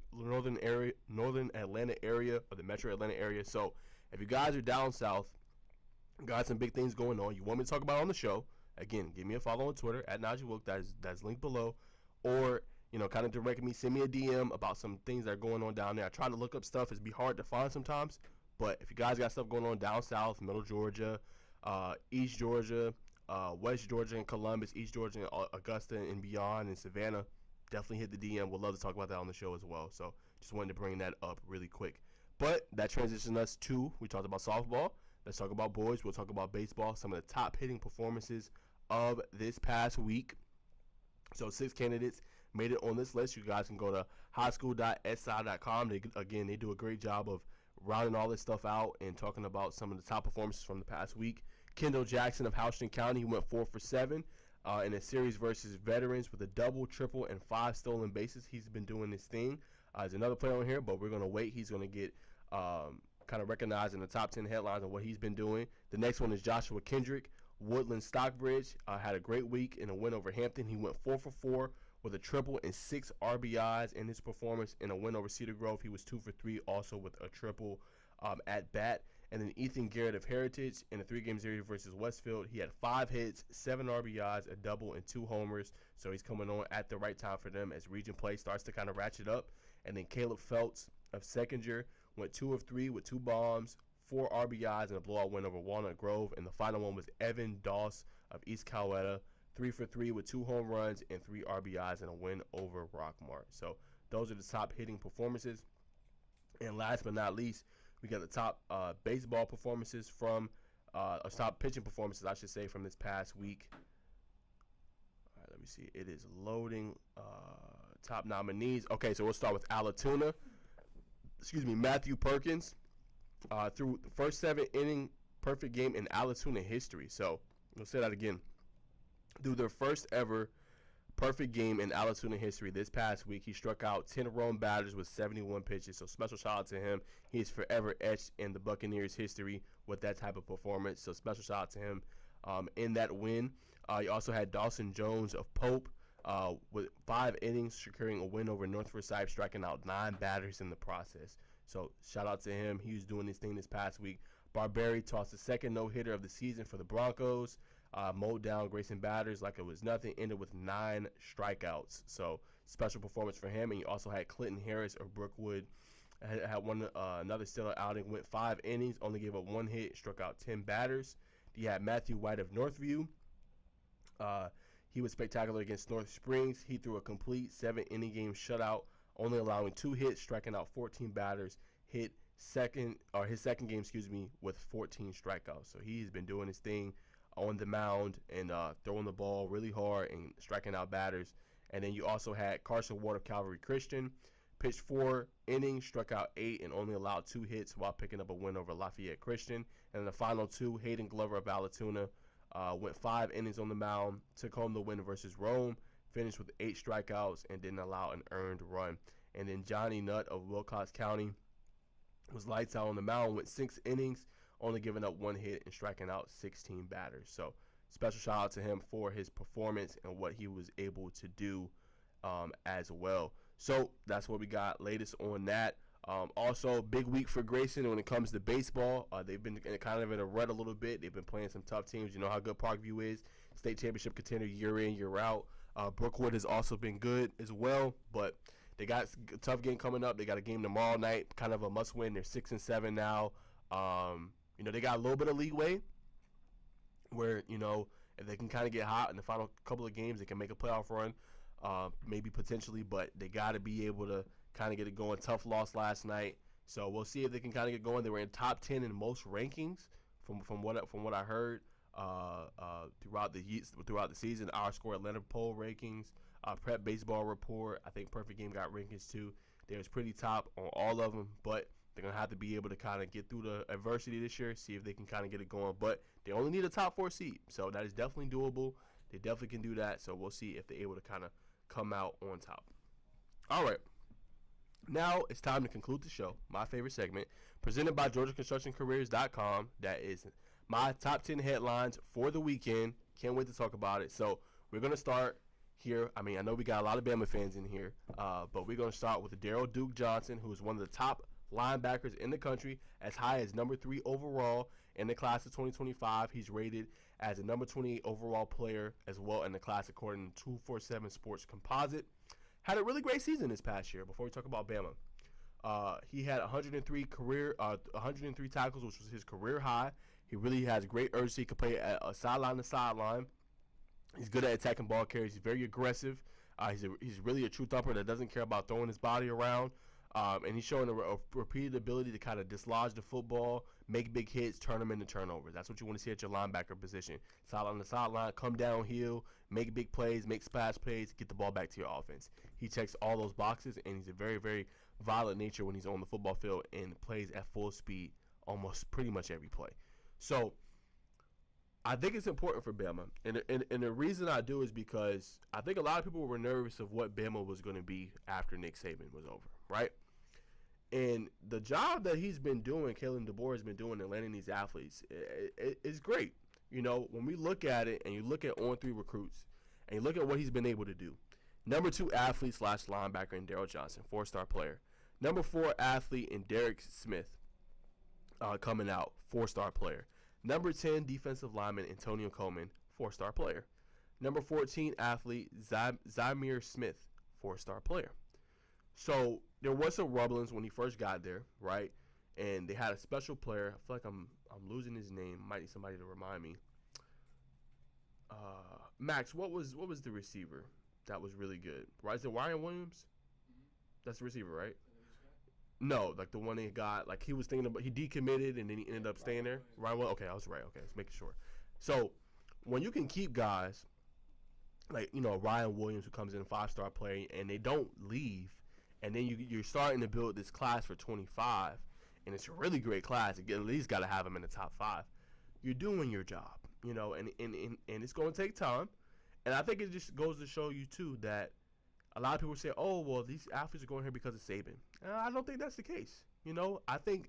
G: Atlanta area or the metro Atlanta area. So if you guys are down south, got some big things going on, you want me to talk about on the show, again, give me a follow on Twitter at Najeh Wilk. That's linked below. Or kind of direct me, send me a DM about some things that are going on down there. I try to look up stuff. It's be hard to find sometimes. But if you guys got stuff going on down south, middle Georgia, East Georgia, West Georgia and Columbus, East Georgia and Augusta and beyond, and Savannah, definitely hit the DM. We'd love to talk about that on the show as well. So just wanted to bring that up really quick. But that transitions us to, we talked about softball. Let's talk about boys. We'll talk about baseball, some of the top hitting performances of this past week. So 6 candidates made it on this list. You guys can go to highschool.si.com. They do a great job of rounding all this stuff out and talking about some of the top performances from the past week. Kendall Jackson of Houston County, he went 4 for 7 in a series versus veterans with a double, triple, and 5 stolen bases. He's been doing this thing. There's another player on here, but we're going to wait. He's going to get kind of recognized in the top 10 headlines on what he's been doing. The next one is Joshua Kendrick. Woodland Stockbridge had a great week in a win over Hampton. He went 4 for 4 with a triple and 6 RBIs in his performance. In a win over Cedar Grove, he was 2 for 3 also with a triple at bat. And then Ethan Garrett of Heritage in a 3-game series versus Westfield, he had 5 hits, 7 RBIs, a double, and 2 homers. So he's coming on at the right time for them as region play starts to kind of ratchet up. And then Caleb Feltz of Seconder went 2 of 3 with 2 bombs, 4 RBIs, and a blowout win over Walnut Grove. And the final one was Evan Doss of East Coweta, 3 for 3 with 2 home runs and 3 RBIs and a win over Rockmart. So those are the top hitting performances. And last but not least, we got the top baseball performances from, top pitching performances, I should say, from this past week. All right, let me see. It is loading. Top nominees. Okay, so we'll start with Matthew Perkins. Through the first 7-inning perfect game in Alatoona history. So we'll say that again. Through their first ever perfect game in Alatoona history this past week, he struck out 10 roam batters with 71 pitches. So special shout out to him. He is forever etched in the Buccaneers history with that type of performance. So special shout out to him in that win. You also had Dawson Jones of Pope with 5 innings, securing a win over North Forsyth, striking out 9 batters in the process. So shout out to him. He was doing this thing this past week. Barberry tossed the second no-hitter of the season for the Broncos. Mowed down Grayson batters like it was nothing. Ended with 9 strikeouts. So special performance for him. And you also had Clinton Harris of Brookwood. Had another stellar outing. Went 5 innings. Only gave up 1 hit. Struck out 10 batters. You had Matthew White of Northview. He was spectacular against North Springs. He threw a complete 7-inning game shutout, only allowing 2 hits, striking out 14 batters. His second game, with 14 strikeouts. So he's been doing his thing on the mound and throwing the ball really hard and striking out batters. And then you also had Carson Ward of Calvary Christian. Pitched 4 innings, struck out 8, and only allowed 2 hits while picking up a win over Lafayette Christian. And in the final 2, Hayden Glover of Alatoona went 5 innings on the mound, took home the win versus Rome, finished with 8 strikeouts, and didn't allow an earned run. And then Johnny Nutt of Wilcox County was lights out on the mound, went 6 innings, only giving up 1 hit and striking out 16 batters. So special shout out to him for his performance and what he was able to do as well. So that's what we got latest on that. Also, big week for Grayson when it comes to baseball. They've been kind of in a rut a little bit. They've been playing some tough teams. You know how good Parkview is. State championship contender year in, year out. Brookwood has also been good as well, but They got a tough game coming up. They got a game tomorrow night, kind of a must-win. They're 6-7 now. They got a little bit of leeway where, if they can kind of get hot in the final couple of games, they can make a playoff run, maybe potentially, but they got to be able to kind of get it going. Tough loss last night. So we'll see if they can kind of get going. They were in top 10 in most rankings from what I heard throughout the season. Our Score Atlanta poll rankings, Prep Baseball Report. I think Perfect Game got rankings too. They was pretty top on all of them, but they're gonna have to be able to kind of get through the adversity this year. See if they can kind of get it going. But they only need a top 4 seed, so that is definitely doable. They definitely can do that. So we'll see if they're able to kind of come out on top. All right. Now it's time to conclude the show, my favorite segment, presented by GeorgiaConstructionCareers.com. That is my top 10 headlines for the weekend. Can't wait to talk about it. So we're going to start here. I know we got a lot of Bama fans in here, but we're going to start with Darryl Duke Johnson, who is one of the top linebackers in the country, as high as number 3 overall in the class of 2025. He's rated as a number 28 overall player as well in the class according to 247 Sports Composite. Had a really great season this past year. Before we talk about Bama, he had 103 tackles, which was his career high. He really has great urgency. He can play a sideline to sideline. He's good at attacking ball carries. He's very aggressive. He's really a true thumper that doesn't care about throwing his body around. And he's showing a repeated ability to kind of dislodge the football, make big hits, turn them into turnovers. That's what you want to see at your linebacker position. Sideline to sideline, come downhill, make big plays, make splash plays, get the ball back to your offense. He checks all those boxes, and he's a very, very violent nature when he's on the football field and plays at full speed almost pretty much every play. So I think it's important for Bama. And the reason I do is because I think a lot of people were nervous of what Bama was going to be after Nick Saban was over, right? And the job that he's been doing, Kalen DeBoer has been doing in landing these athletes, is great. When we look at it and you look at on 3 recruits and you look at what he's been able to do, number 2 athlete / linebacker in Darryl Johnson, 4-star player. Number 4 athlete in Derek Smith coming out, 4-star player. Number 10 defensive lineman Antonio Coleman, 4-star player. Number 14 athlete Zymir Smith, 4-star player. So there was some rumblings when he first got there, right? And they had a special player. I feel like I'm losing his name. Might need somebody to remind me. Max, what was the receiver that was really good? Right? Is it Ryan Williams? That's the receiver, right? No, like the one they got. Like he was thinking about, he decommitted and then he ended up staying there. Ryan Williams. Okay, I was right. Okay, let's make sure. So when you can keep guys like Ryan Williams, who comes in a 5-star player, and they don't leave. And then you're starting to build this class for 25, and it's a really great class. You at least got to have them in the top 5. You're doing your job, and it's going to take time. And I think it just goes to show you, too, that a lot of people say, oh, well, these athletes are going here because of Saban. And I don't think that's the case. I think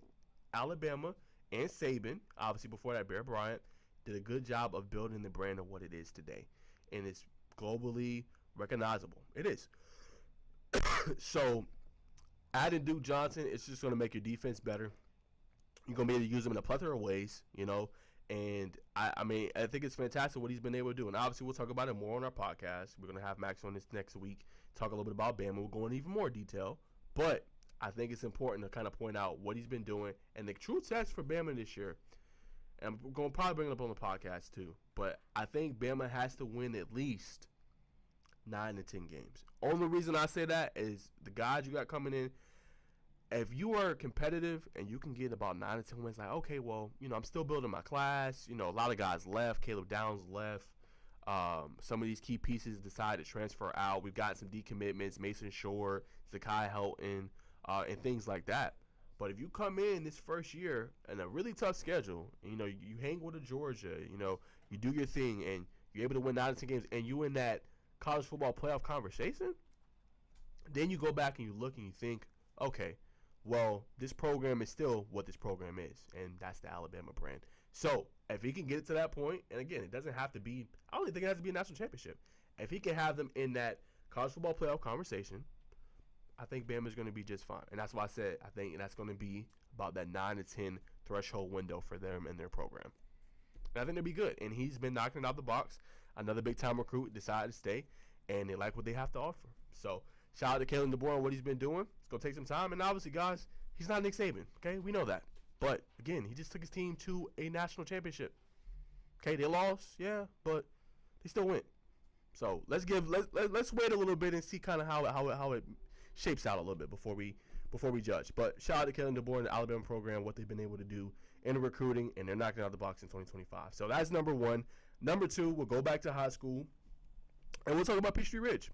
G: Alabama and Saban, obviously before that Bear Bryant, did a good job of building the brand of what it is today. And it's globally recognizable. It is. So, adding Duke Johnson, it's just going to make your defense better. You're going to be able to use him in a plethora of ways, And, I think it's fantastic what he's been able to do. And, obviously, we'll talk about it more on our podcast. We're going to have Max on this next week, talk a little bit about Bama. We'll go into even more detail. But I think it's important to kind of point out what he's been doing. And the true test for Bama this year, and I'm going to probably bring it up on the podcast too, but I think Bama has to win at least 9 to 10 games. Only reason I say that is the guys you got coming in, if you are competitive and you can get about 9 to 10 wins, like, okay, well, I'm still building my class. A lot of guys left. Caleb Downs left. Some of these key pieces decided to transfer out. We've got some decommitments, Mason Shore, Zakai Helton, and things like that. But if you come in this first year in a really tough schedule, you hang with a Georgia, you do your thing, and you're able to win 9 to 10 games, and you in that college football playoff conversation, then you go back and you look and you think, okay, well, this program is still what this program is, and that's the Alabama brand. So if he can get it to that point, and again, it doesn't have to be, I don't even think it has to be a national championship. If he can have them in that college football playoff conversation, I think Bama's going to be just fine. And that's why I said I think that's going to be about that 9 to 10 threshold window for them and their program. And I think they'll be good. And he's been knocking it out the box. Another big-time recruit decided to stay, and they like what they have to offer. So Shout out to Caden DeBoer on what he's been doing. It's going to take some time. And obviously, guys, he's not Nick Saban. Okay, we know that. But, again, he just took his team to a national championship. Okay, they lost, yeah, but they still went. So let's wait a little bit and see kind of how it shapes out a little bit before we judge. But shout out to Caden DeBoer and the Alabama program, what they've been able to do in recruiting, and they're knocking out the box in 2025. So that's number one. Number two, we'll go back to high school, and we'll talk about Peachtree Ridge.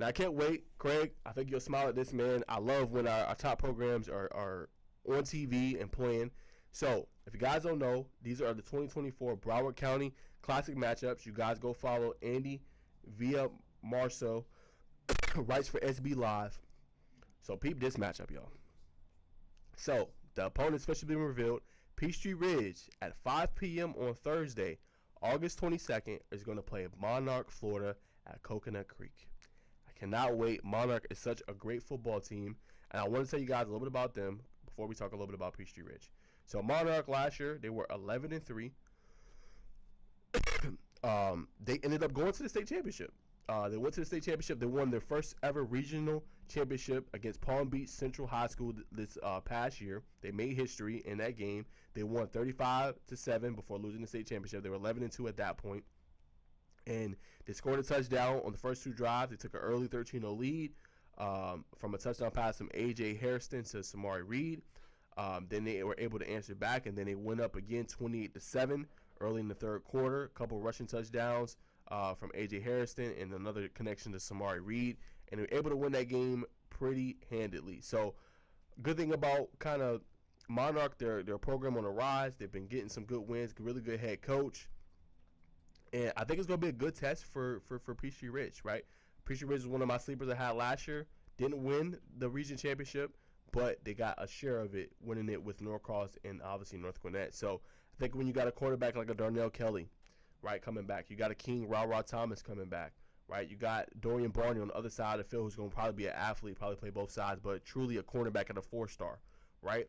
G: Now, I can't wait. Craig, I think you'll smile at this, man. I love when our top programs are on TV and playing. So, if you guys don't know, these are the 2024 Broward County Classic matchups. You guys go follow Andy via Marceau, writes for SB Live. So, peep this matchup, y'all. So, the opponent's officially been revealed. Peachtree Ridge at 5 p.m. on Thursday, August 22nd, is going to play Monarch, Florida at Coconut Creek. I cannot wait. Monarch is such a great football team, and I want to tell you guys a little bit about them before we talk a little bit about Peachtree Ridge. So Monarch last year, they were 11-3. They ended up going to the state championship. They went to the state championship. They won their first ever regional championship against Palm Beach Central High School this past year. They made history in that game. They won 35-7 before losing the state championship. They were 11-2 at that point. And they scored a touchdown on the first two drives. They took an early 13-0 lead from a touchdown pass from A.J. Hairston to Samari Reed. Then they were able to answer back, and then they went up again 28-7 early in the third quarter. A couple rushing touchdowns from A.J. Hairston and another connection to Samari Reed. And they were able to win that game pretty handedly. So, good thing about kind of Monarch, their program on the rise. They've been getting some good wins, really good head coach. And I think it's going to be a good test for Peachtree Ridge, right? Peachtree Ridge was one of my sleepers I had last year. Didn't win the region championship, but they got a share of it, winning it with Norcross and obviously North Gwinnett. So I think when you got a quarterback like a Darnell Kelly, right, coming back, you got a King Ra Thomas coming back, right? You got Dorian Barney on the other side of the field, who's going to probably be an athlete, probably play both sides, but truly a cornerback at a 4-star, right?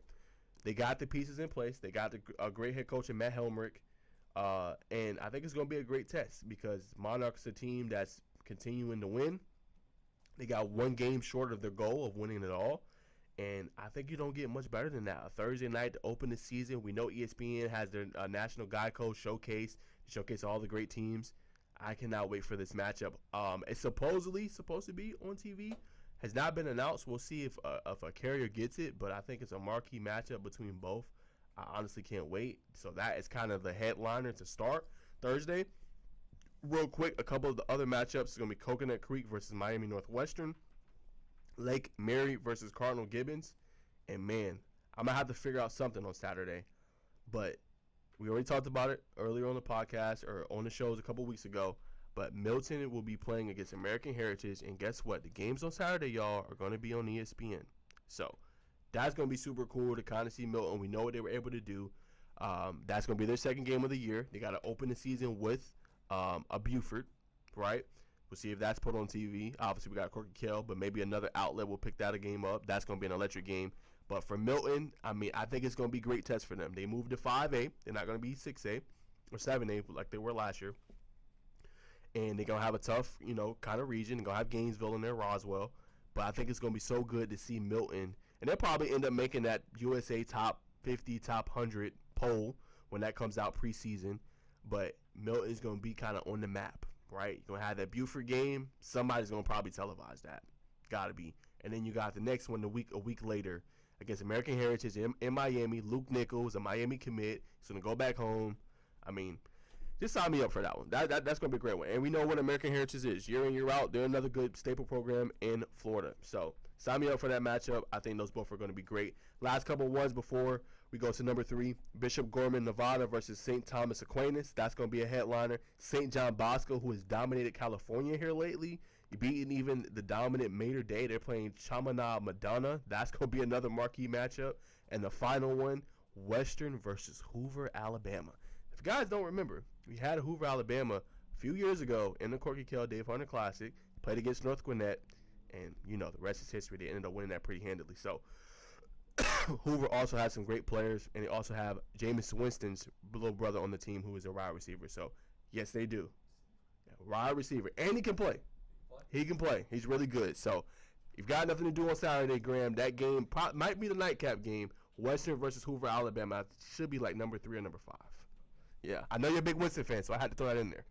G: They got the pieces in place. They got a great head coach in Matt Helmrich. And I think it's going to be a great test because Monarch's a team that's continuing to win. They got one game short of their goal of winning it all. And I think you don't get much better than that. A Thursday night to open the season. We know ESPN has their National Guy Code showcase all the great teams. I cannot wait for this matchup. It's supposedly supposed to be on TV. Has not been announced. We'll see if a carrier gets it, but I think it's a marquee matchup between both. I honestly can't wait. So that is kind of the headliner to start Thursday. Real quick, a couple of the other matchups is going to be Coconut Creek versus Miami Northwestern, Lake Mary versus Cardinal Gibbons, and man, I'm going to have to figure out something on Saturday. But we already talked about it earlier on the podcast or on the shows a couple weeks ago. But Milton will be playing against American Heritage, and guess what? The games on Saturday, y'all, are going to be on ESPN. So that's going to be super cool to kind of see Milton. We know what they were able to do. That's going to be their second game of the year. They got to open the season with a Buford, right? We'll see if that's put on TV. Obviously, we got Corky Kell, but maybe another outlet will pick that game up. That's going to be an electric game. But for Milton, I mean, I think it's going to be a great test for them. They moved to 5A. They're not going to be 6A or 7A like they were last year. And they're going to have a tough, kind of region. They're going to have Gainesville in there, Roswell. But I think it's going to be so good to see Milton. And they'll probably end up making that USA top 50, top 100 poll when that comes out preseason. But Milton's going to be kind of on the map, right? You're going to have that Buford game. Somebody's going to probably televise that. Got to be. And then you got the next one a week later against American Heritage in Miami. Luke Nichols, a Miami commit. He's going to go back home. I mean, just sign me up for that one. That's going to be a great one. And we know what American Heritage is. Year in, year out, they're another good staple program in Florida. So sign me up for that matchup. I think those both are going to be great. Last couple of ones before we go to number 3. Bishop Gorman, Nevada versus St. Thomas Aquinas. That's going to be a headliner. St. John Bosco, who has dominated California here lately. You're beating even the dominant Mater Dei. They're playing Chaminade Madonna. That's going to be another marquee matchup. And the final one, Western versus Hoover, Alabama. If you guys don't remember, we had a Hoover, Alabama a few years ago in the Corky Kell Dave Hunter Classic. Played against North Gwinnett. And, the rest is history. They ended up winning that pretty handily. So, Hoover also has some great players. And they also have Jameis Winston's little brother on the team who is a wide receiver. So, yes, they do. Wide receiver. And he can play. He can play. He's really good. So, you've got nothing to do on Saturday, Graham, that game might be the nightcap game. Western versus Hoover, Alabama. Should be like number 3 or number 5. Yeah, I know you're a big Winston fan, so I had to throw that in there.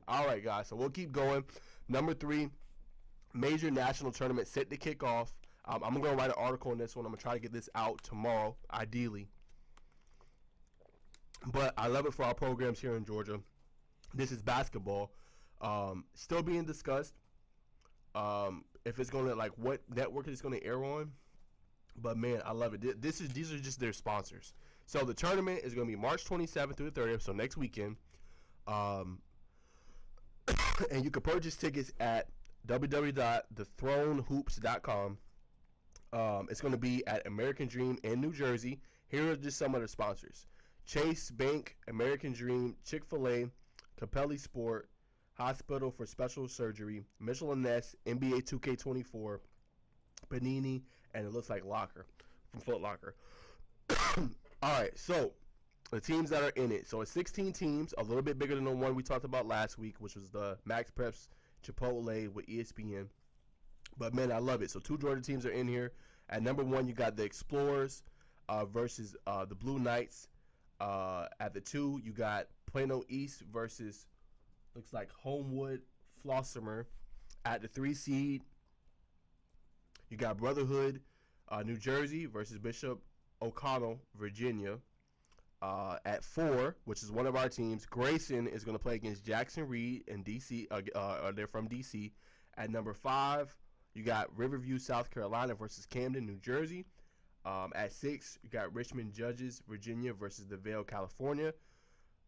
G: All right, guys, so we'll keep going. Number 3, major national tournament set to kick off. I'm going to write an article on this one. I'm going to try to get this out tomorrow, ideally. But I love it for our programs here in Georgia. This is basketball. Still being discussed. If it's going to, like, what network it's going to air on. But, man, I love it. These are just their sponsors. So the tournament is going to be March 27th through the 30th, so next weekend. And you can purchase tickets at www.thethronehoops.com. It's going to be at American Dream in New Jersey. Here are just some of the sponsors: Chase Bank, American Dream, Chick-fil-A, Capelli Sport, Hospital for Special Surgery, Michelin Ness, NBA 2K24, Panini, and it looks like Locker from Foot Locker. All right, so the teams that are in it. So it's 16 teams, a little bit bigger than the one we talked about last week, which was the Max Preps Chipotle with ESPN. But, man, I love it. So 2 Georgia teams are in here. At number 1, you got the Explorers versus the Blue Knights. At the 2, you got Plano East versus, looks like, Homewood Flossimer. At the 3 seed, you got Brotherhood New Jersey versus Bishop O'Connell, Virginia. At 4, which is one of our teams, Grayson is going to play against Jackson Reed in D.C. They're from D.C. At number 5, you got Riverview, South Carolina versus Camden, New Jersey. At 6, you got Richmond Judges, Virginia versus DeVale, California.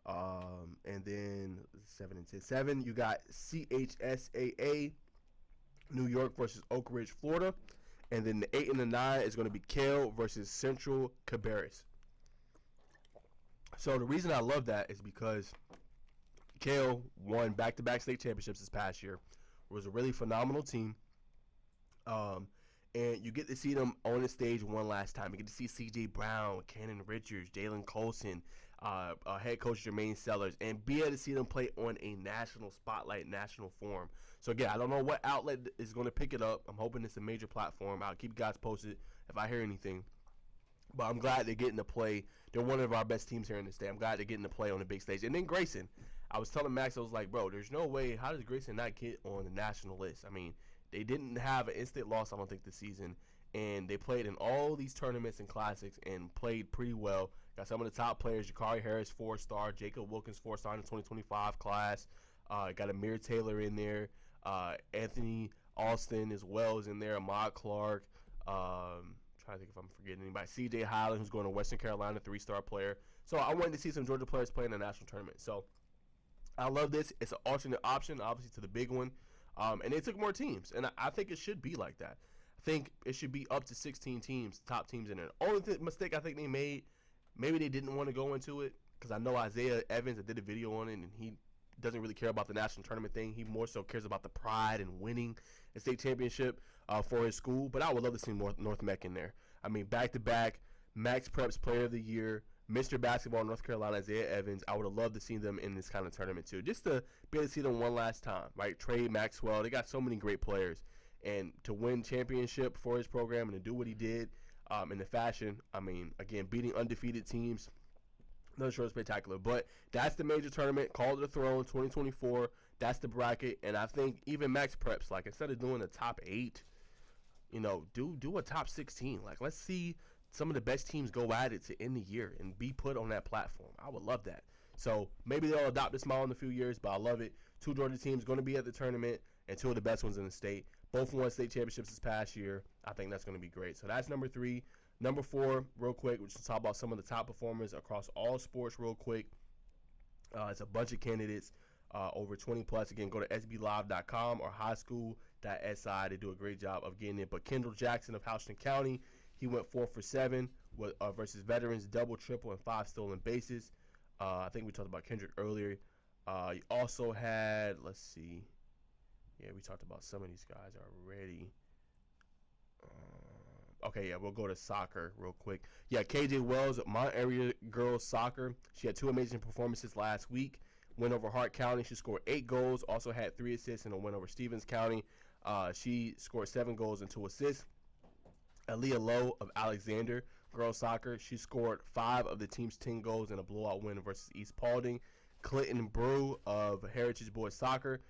G: And then 7 and 10. 7, you got CHSAA, New York versus Oak Ridge, Florida. And then the 8 and the 9 is going to be Cale versus Central Cabarrus. So the reason I love that is because Cale won back-to-back state championships this past year. It was a really phenomenal team. And you get to see them on the stage one last time. You get to see C.J. Brown, Cannon Richards, Jalen Colson, head coach Jermaine Sellers, and be able to see them play on a national spotlight, national forum. So, again, I don't know what outlet is going to pick it up. I'm hoping it's a major platform. I'll keep you guys posted if I hear anything. But I'm glad they're getting to play. They're one of our best teams here in the state. I'm glad they're getting to play on the big stage. And then Grayson. I was telling Max, I was like, bro, there's no way. How does Grayson not get on the national list? I mean, they didn't have an instant loss, I don't think, this season. And they played in all these tournaments and classics and played pretty well. Got some of the top players. Jakari Harris, 4-star. Jacob Wilkins, 4-star in the 2025 class. Got Amir Taylor in there. Anthony Austin as well is in there. Ahmad Clark. Trying to think if I'm forgetting anybody. C.J. Highland, who's going to Western Carolina, 3-star player. So I wanted to see some Georgia players play in the national tournament. So I love this. It's an alternate option, obviously, to the big one. And they took more teams. And I think it should be like that. I think it should be up to 16 teams, top teams in there. Only mistake I think they made, maybe they didn't want to go into it, because I know Isaiah Evans, I did a video on it, and he doesn't really care about the national tournament thing. He more so cares about the pride and winning a state championship for his school. But I would love to see North Mech in there. I mean, back-to-back, Max Preps Player of the Year, Mr. Basketball North Carolina, Isaiah Evans. I would have loved to see them in this kind of tournament too, just to be able to see them one last time, right? Trey Maxwell, they got so many great players. And to win championship for his program and to do what he did in the fashion, I mean, again, beating undefeated teams, nothing short of spectacular. But that's the major tournament, Call to the Throne 2024. That's the bracket. And I think even Max Preps, like, instead of doing a top 8, you know, do a top 16. Like, let's see some of the best teams go at it to end the year and be put on that platform. I would love that. So maybe they'll adopt this model in a few years, but I love it. 2 Georgia teams going to be at the tournament, and 2 of the best ones in the state. Both won state championships this past year. I think that's going to be great. So that's number 3. Number 4, real quick, we'll just talk about some of the top performers across all sports real quick. It's a bunch of candidates, over 20 plus. Again, go to sblive.com or highschool.si. They do a great job of getting it. But Kendall Jackson of Houston County, he went 4 for 7 versus veterans, double, triple, and 5 stolen bases. I think we talked about Kendrick earlier. You also had, let's see. Yeah, we talked about some of these guys already. Okay, yeah, we'll go to soccer real quick. Yeah, KJ Wells, Mount Area Girls Soccer. She had 2 amazing performances last week. Win over Hart County. She scored 8 goals. Also had 3 assists in a win over Stevens County. She scored 7 goals and 2 assists. Aaliyah Lowe of Alexander girls soccer, she scored 5 of the team's 10 goals in a blowout win versus East Paulding. Clinton Brew of Heritage Boys Soccer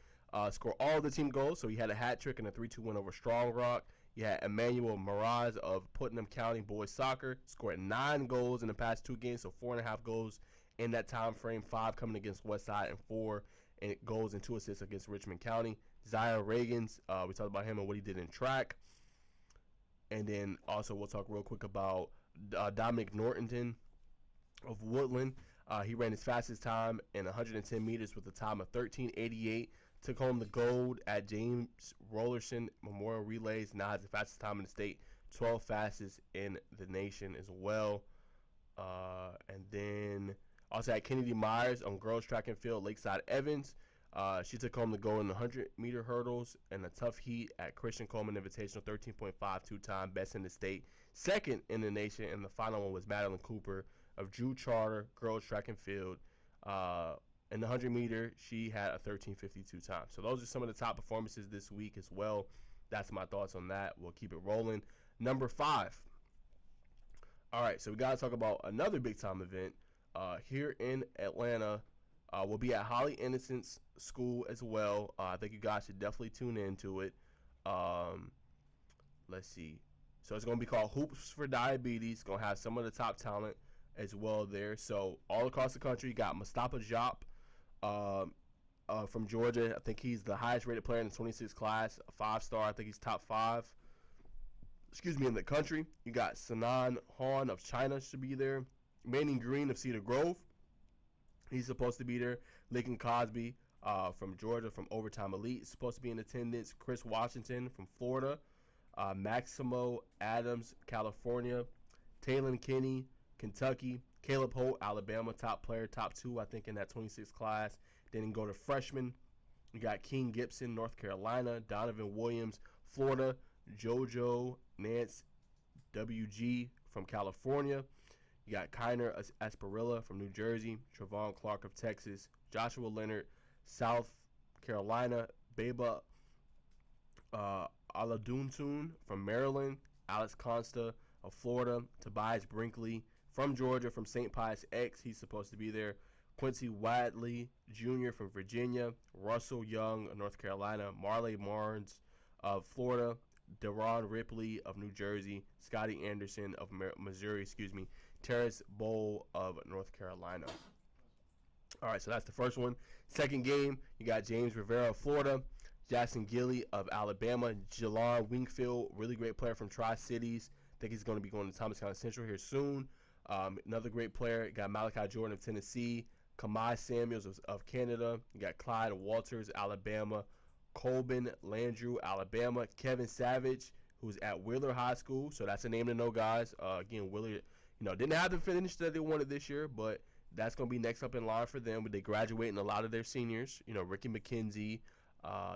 G: scored all of the team goals, so he had a hat trick and a 3-2 win over Strong Rock. You had Emmanuel Miraz of Putnam County Boys Soccer, scored 9 goals in the past 2 games, so 4.5 goals in that time frame, 5 coming against Westside and 4 goals and 2 assists against Richmond County. Zion Reagans, we talked about him and what he did in track. And then also we'll talk real quick about Dominic Nortonton of Woodland. He ran his fastest time in 110 meters with a time of 13:88. Took home the gold at James Rollerson Memorial Relays. Now has the fastest time in the state, 12th fastest in the nation as well. And then also at Kennedy Myers on girls track and field, Lakeside Evans. She took home the gold in the 100-meter hurdles and a tough heat at Christian Coleman Invitational, 13.52 time, best in the state, second in the nation. And the final one was Madeline Cooper of Drew Charter girls track and field. In the 100-meter, she had a 13:52 time. So those are some of the top performances this week as well. That's my thoughts on that. We'll keep it rolling. Number 5. All right, so we got to talk about another big-time event here in Atlanta. We'll be at Holly Innocence School as well. I think you guys should definitely tune into it. Let's see. So it's going to be called Hoops for Diabetes. It's going to have some of the top talent as well there. So all across the country, you got Mustafa Diop from Georgia. I think he's the highest rated player in the 26 class, a 5-star. I think he's top 5. In the country. You got Sanan Han of China should be there. Manning Green of Cedar Grove. He's supposed to be there. Lincoln Cosby from Georgia from Overtime Elite is supposed to be in attendance. Chris Washington from Florida. Maximo Adams, California. Taylon Kinney, Kentucky. Caleb Holt, Alabama, top player, top 2, I think, in that 26 class. Then you go to freshman. You got King Gibson, North Carolina. Donovan Williams, Florida. JoJo Nance, WG from California. You got Kiner Asparilla from New Jersey. Trevon Clark of Texas. Joshua Leonard, South Carolina. Beba Aladuntun from Maryland. Alex Consta of Florida. Tobias Brinkley from Georgia, from St. Pius X. He's supposed to be there. Quincy Wadley Jr. from Virginia. Russell Young of North Carolina. Marley Marnes of Florida. Deron Ripley of New Jersey. Scotty Anderson of Missouri, Terrace Bowl of North Carolina. All right, so that's the first one. Second game, you got James Rivera of Florida. Jackson Gilly of Alabama. Jalon Wingfield, really great player from Tri-Cities. I think he's going to be going to Thomas County Central here soon. Another great player. You got Malachi Jordan of Tennessee. Kamai Samuels of Canada. You got Clyde Walters, Alabama. Colbin Landrew, Alabama. Kevin Savage, who's at Wheeler High School. So that's a name to know, guys. Again, Wheeler, didn't have the finish that they wanted this year, but that's going to be next up in line for them. They graduating a lot of their seniors. Ricky McKenzie,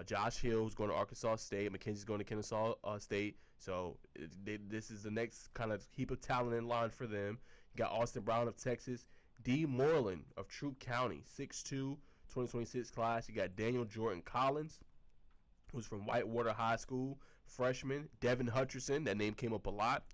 G: Josh Hill, who's going to Arkansas State. McKenzie's going to Kennesaw State. So this is the next kind of heap of talent in line for them. You got Austin Brown of Texas. D. Moreland of Troup County, 6'2", 2026 class. You got Daniel Jordan Collins, who's from Whitewater High School, freshman. Devin Hutcherson, that name came up a lot.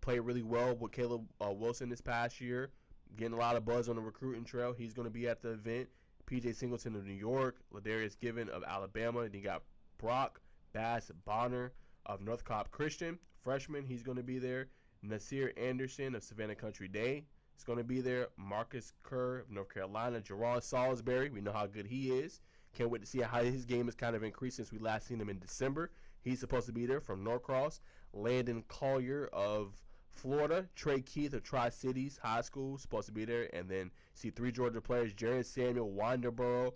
G: Played really well with Caleb Wilson this past year. Getting a lot of buzz on the recruiting trail. He's going to be at the event. PJ Singleton of New York. Ladarius Given of Alabama. And you got Brock Bass Bonner of North Cobb Christian, freshman. He's going to be there. Nasir Anderson of Savannah Country Day is going to be there. Marcus Kerr of North Carolina. Jerron Salisbury, we know how good he is. Can't wait to see how his game has kind of increased since we last seen him in December. He's supposed to be there from Norcross. Landon Collier of Florida. Trey Keith of Tri-Cities High School, supposed to be there. And then see 3 Georgia players, Jaron Samuel, Wanderboro,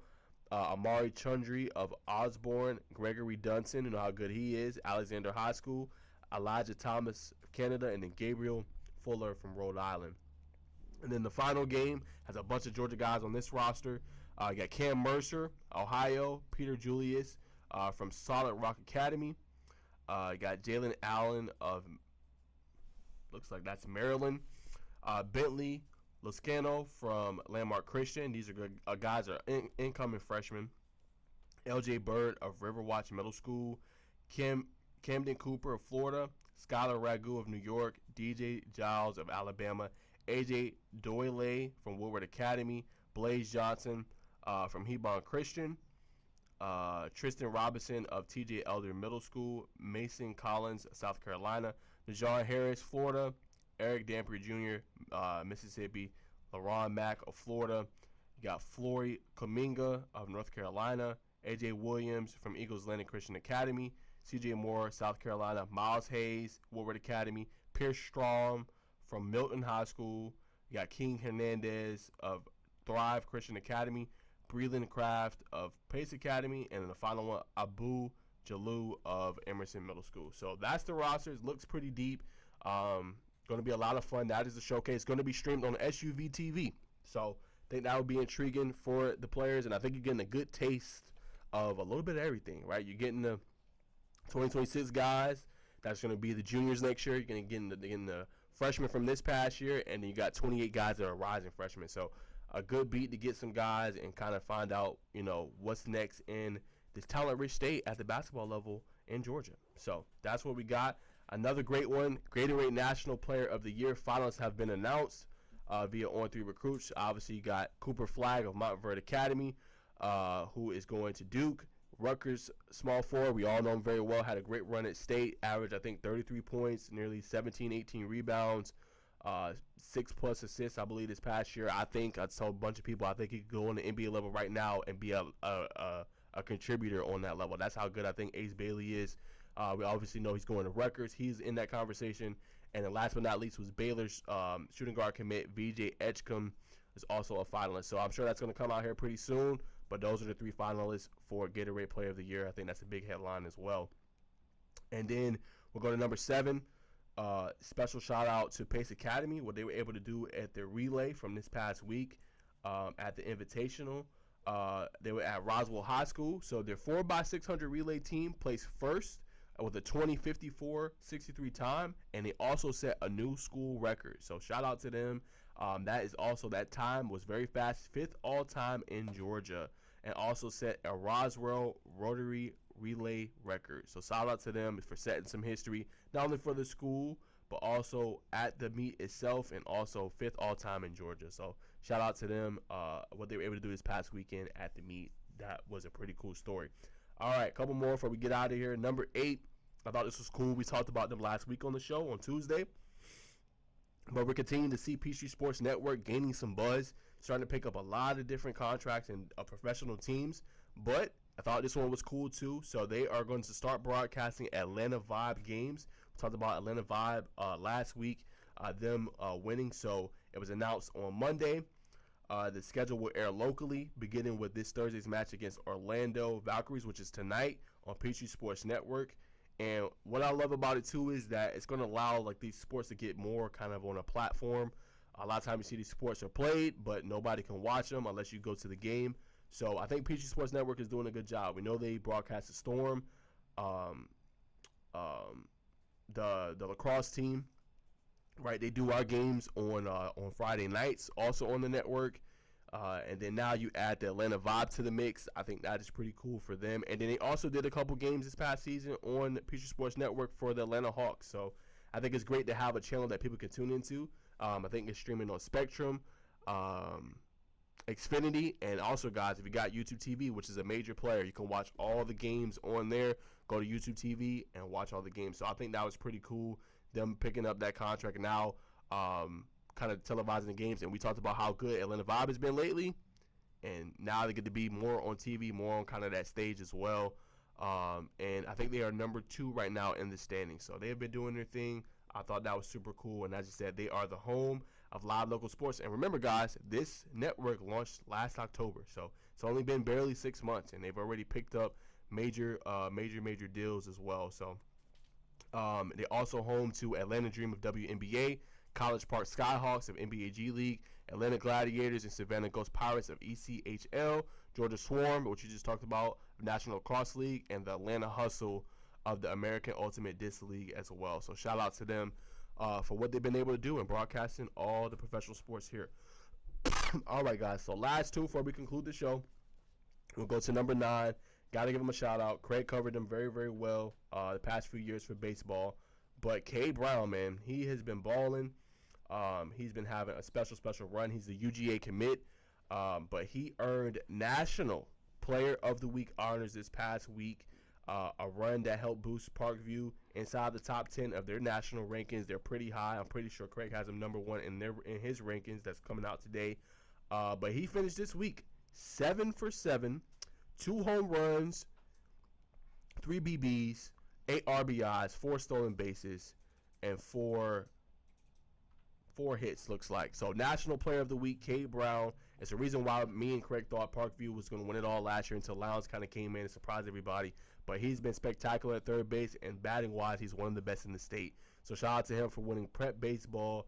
G: Amari Chundry of Osborne, Gregory Dunson, you know how good he is, Alexander High School, Elijah Thomas of Canada, and then Gabriel Fuller from Rhode Island. And then the final game has a bunch of Georgia guys on this roster. You got Cam Mercer, Ohio, Peter Julius from Solid Rock Academy. You got Jalen Allen of, looks like that's Maryland. Bentley Luscano from Landmark Christian. These are good guys are incoming freshmen. LJ Bird of Riverwatch Middle School, Camden Cooper of Florida, Skylar Ragu of New York, DJ Giles of Alabama, AJ Doyle from Woodward Academy, Blaze Johnson from Hebron Christian, Tristan Robinson of TJ Elder Middle School, Mason Collins, South Carolina, Dejon Harris, Florida, Eric Dampier Jr., Mississippi, LaRon Mack of Florida. You got Flory Kuminga of North Carolina, AJ Williams from Eagles Landing Christian Academy, CJ Moore, South Carolina, Miles Hayes, Woodward Academy, Pierce Strom from Milton High School. You got King Hernandez of Thrive Christian Academy, Breland Craft of Pace Academy, and then the final one, Abu Jalou of Emerson Middle School. So that's the roster. It looks pretty deep. Going to be a lot of fun. That is the showcase. Going to be streamed on SUV TV. So I think that would be intriguing for the players, and I think you're getting a good taste of a little bit of everything, right? You're getting the 2026 guys. That's going to be the juniors next year. You're going to get the freshmen from this past year, and then you got 28 guys that are rising freshmen. So a good beat to get some guys and kind of find out, what's next in this talent-rich state at the basketball level in Georgia. So that's what we got. Another great one, Gatorade National Player of the Year finalists have been announced via On3 Recruits. Obviously, you got Cooper Flagg of Montverde Academy, who is going to Duke. Rutgers small forward, we all know him very well, had a great run at state, averaged, I think, 33 points, nearly 17, 18 rebounds, 6+ assists, I believe, this past year. I told a bunch of people, I think he could go on the NBA level right now and be a contributor on that level. That's how good I think Ace Bailey is. We obviously know he's going to Rutgers. He's in that conversation. And then last but not least was Baylor's shooting guard commit, VJ Edgecombe, is also a finalist. So I'm sure that's going to come out here pretty soon. But those are the 3 finalists for Gatorade Player of the Year. I think that's a big headline as well. And then we'll go to number 7. Special shout out to Pace Academy, what they were able to do at their relay from this past week at the Invitational. They were at Roswell High School. So their 4x600 relay team placed first with a 20:54:63 time, and they also set a new school record. So shout out to them. That time was very fast, 5th all time in Georgia, and also set a Roswell Rotary relay record. So shout out to them for setting some history, not only for the school, but also at the meet itself, and also 5th all time in Georgia. So shout out to them, what they were able to do this past weekend at the meet. That was a pretty cool story. All right, a couple more before we get out of here. Number 8, I thought this was cool. We talked about them last week on the show on Tuesday. But we're continuing to see Peachtree Sports Network gaining some buzz, starting to pick up a lot of different contracts and professional teams. But I thought this one was cool too. So they are going to start broadcasting Atlanta Vibe games. We talked about Atlanta Vibe last week, them winning. So it was announced on Monday. The schedule will air locally, beginning with this Thursday's match against Orlando Valkyries, which is tonight on Peachtree Sports Network. And what I love about it too is that it's going to allow these sports to get more kind of on a platform. A lot of times you see these sports are played, but nobody can watch them unless you go to the game. So I think Peachtree Sports Network is doing a good job. We know they broadcast the Storm, the lacrosse team, right? They do our games on Friday nights, also on the network. And then now you add the Atlanta Vibe to the mix. I think that is pretty cool for them. And then they also did a couple games this past season on Peachtree Sports Network for the Atlanta Hawks. So I think it's great to have a channel that people can tune into. I think it's streaming on Spectrum, Xfinity, and also, guys, if you got YouTube TV, which is a major player, you can watch all the games on there. Go to YouTube TV and watch all the games. So I think that was pretty cool, them picking up that contract now. Kind of televising the games, and we talked about how good Atlanta Vibe has been lately, and now they get to be more on TV, more on kind of that stage as well. And I think they are number 2 right now in the standings, so they have been doing their thing. I thought that was super cool, and as you said, they are the home of live local sports. And remember, guys, this network launched last October, so it's only been barely 6 months, and they've already picked up major deals as well. So they're also home to Atlanta Dream of WNBA, College Park Skyhawks of NBA G League, Atlanta Gladiators and Savannah Ghost Pirates of ECHL, Georgia Swarm, which you just talked about, National Lacrosse League, and the Atlanta Hustle of the American Ultimate Disc League as well. So shout out to them for what they've been able to do in broadcasting all the professional sports here. All right, guys, so last 2 before we conclude the show. We'll go to number 9. Got to give him a shout out. Craig covered him very, very well the past few years for baseball. But K. Brown, man, he has been balling. He's been having a special run. He's the UGA commit, but he earned National Player of the Week honors this past week. A run that helped boost Parkview inside the top 10 of their national rankings. They're pretty high. I'm pretty sure Craig has him number 1 in his rankings that's coming out today. But he finished this week 7 for 7, 2 home runs, 3 BBs, 8 RBIs, 4 stolen bases, and 4 hits, looks like. So National Player of the Week, K. Brown. It's the reason why me and Craig thought Parkview was going to win it all last year until Lowndes kind of came in and surprised everybody. But he's been spectacular at third base, and batting-wise, he's one of the best in the state. So shout out to him for winning Prep Baseball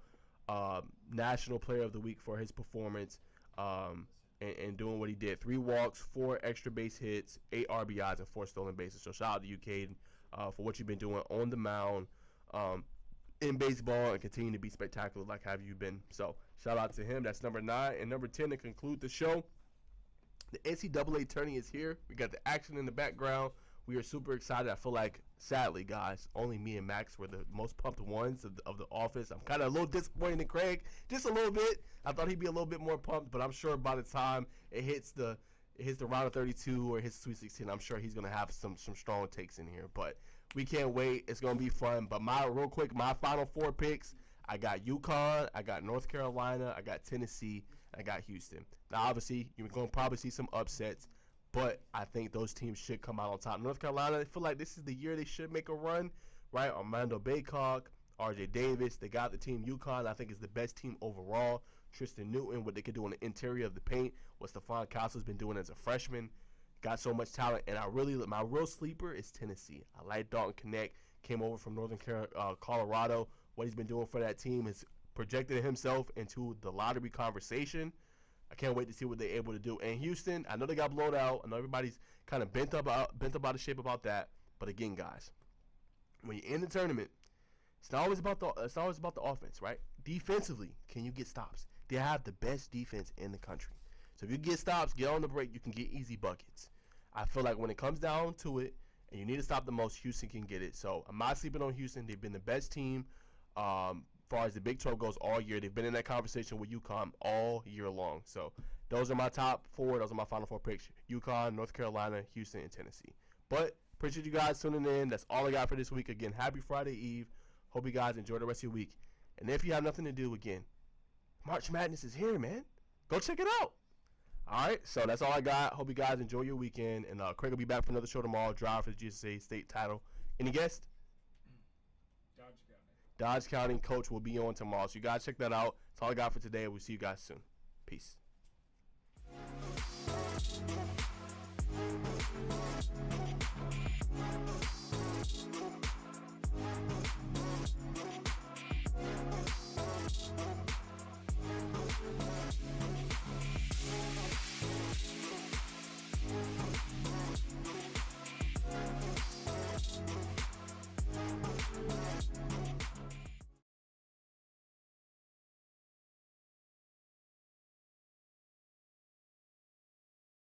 G: National Player of the Week for his performance and doing what he did. 3 walks, 4 extra base hits, 8 RBIs, and 4 stolen bases. So shout out to you, Caden, for what you've been doing on the mound in baseball and continue to be spectacular like have you been. So shout out to him. That's number 9. And number 10 to conclude the show, the NCAA tourney is here. We got the action in the background. We are super excited. I feel like, sadly, guys, only me and Max were the most pumped ones of the office. I'm kind of a little disappointed in Craig, just a little bit. I thought he'd be a little bit more pumped, but I'm sure by the time it hits the round of 32 or hits Sweet 16, I'm sure he's gonna have some strong takes in here. But we can't wait. It's gonna be fun. But my final 4 picks: I got UConn, I got North Carolina, I got Tennessee, and I got Houston. Now, obviously, you're gonna probably see some upsets, but I think those teams should come out on top. North Carolina, I feel like this is the year they should make a run, right? Armando Baycock, RJ Davis, they got the team. UConn, I think, is the best team overall. Tristan Newton, what they could do on the interior of the paint, what Stephon Castle's been doing as a freshman, got so much talent. And my real sleeper is Tennessee. I like Dalton Connect, came over from Northern Colorado. What he's been doing for that team has projected himself into the lottery conversation. I can't wait to see what they're able to do. And Houston, I know they got blown out. I know everybody's kind of bent up out of shape about that. But again, guys, when you're in the tournament, it's not always about the offense, right? Defensively, can you get stops? They have the best defense in the country. So if you get stops, get on the break, you can get easy buckets. I feel like when it comes down to it, and you need to stop the most, Houston can get it. So I'm not sleeping on Houston. They've been the best team as far as the Big 12 goes all year. They've been in that conversation with UConn all year long. So those are my top 4. Those are my final 4 picks: UConn, North Carolina, Houston, and Tennessee. But appreciate you guys tuning in. That's all I got for this week. Again, happy Friday Eve. Hope you guys enjoy the rest of your week. And if you have nothing to do, again, March Madness is here, man. Go check it out. All right, so that's all I got. Hope you guys enjoy your weekend. And Craig will be back for another show tomorrow, drive for the GSA state title. Any guest? Dodge County coach will be on tomorrow. So you guys check that out. That's all I got for today. We'll see you guys soon. Peace.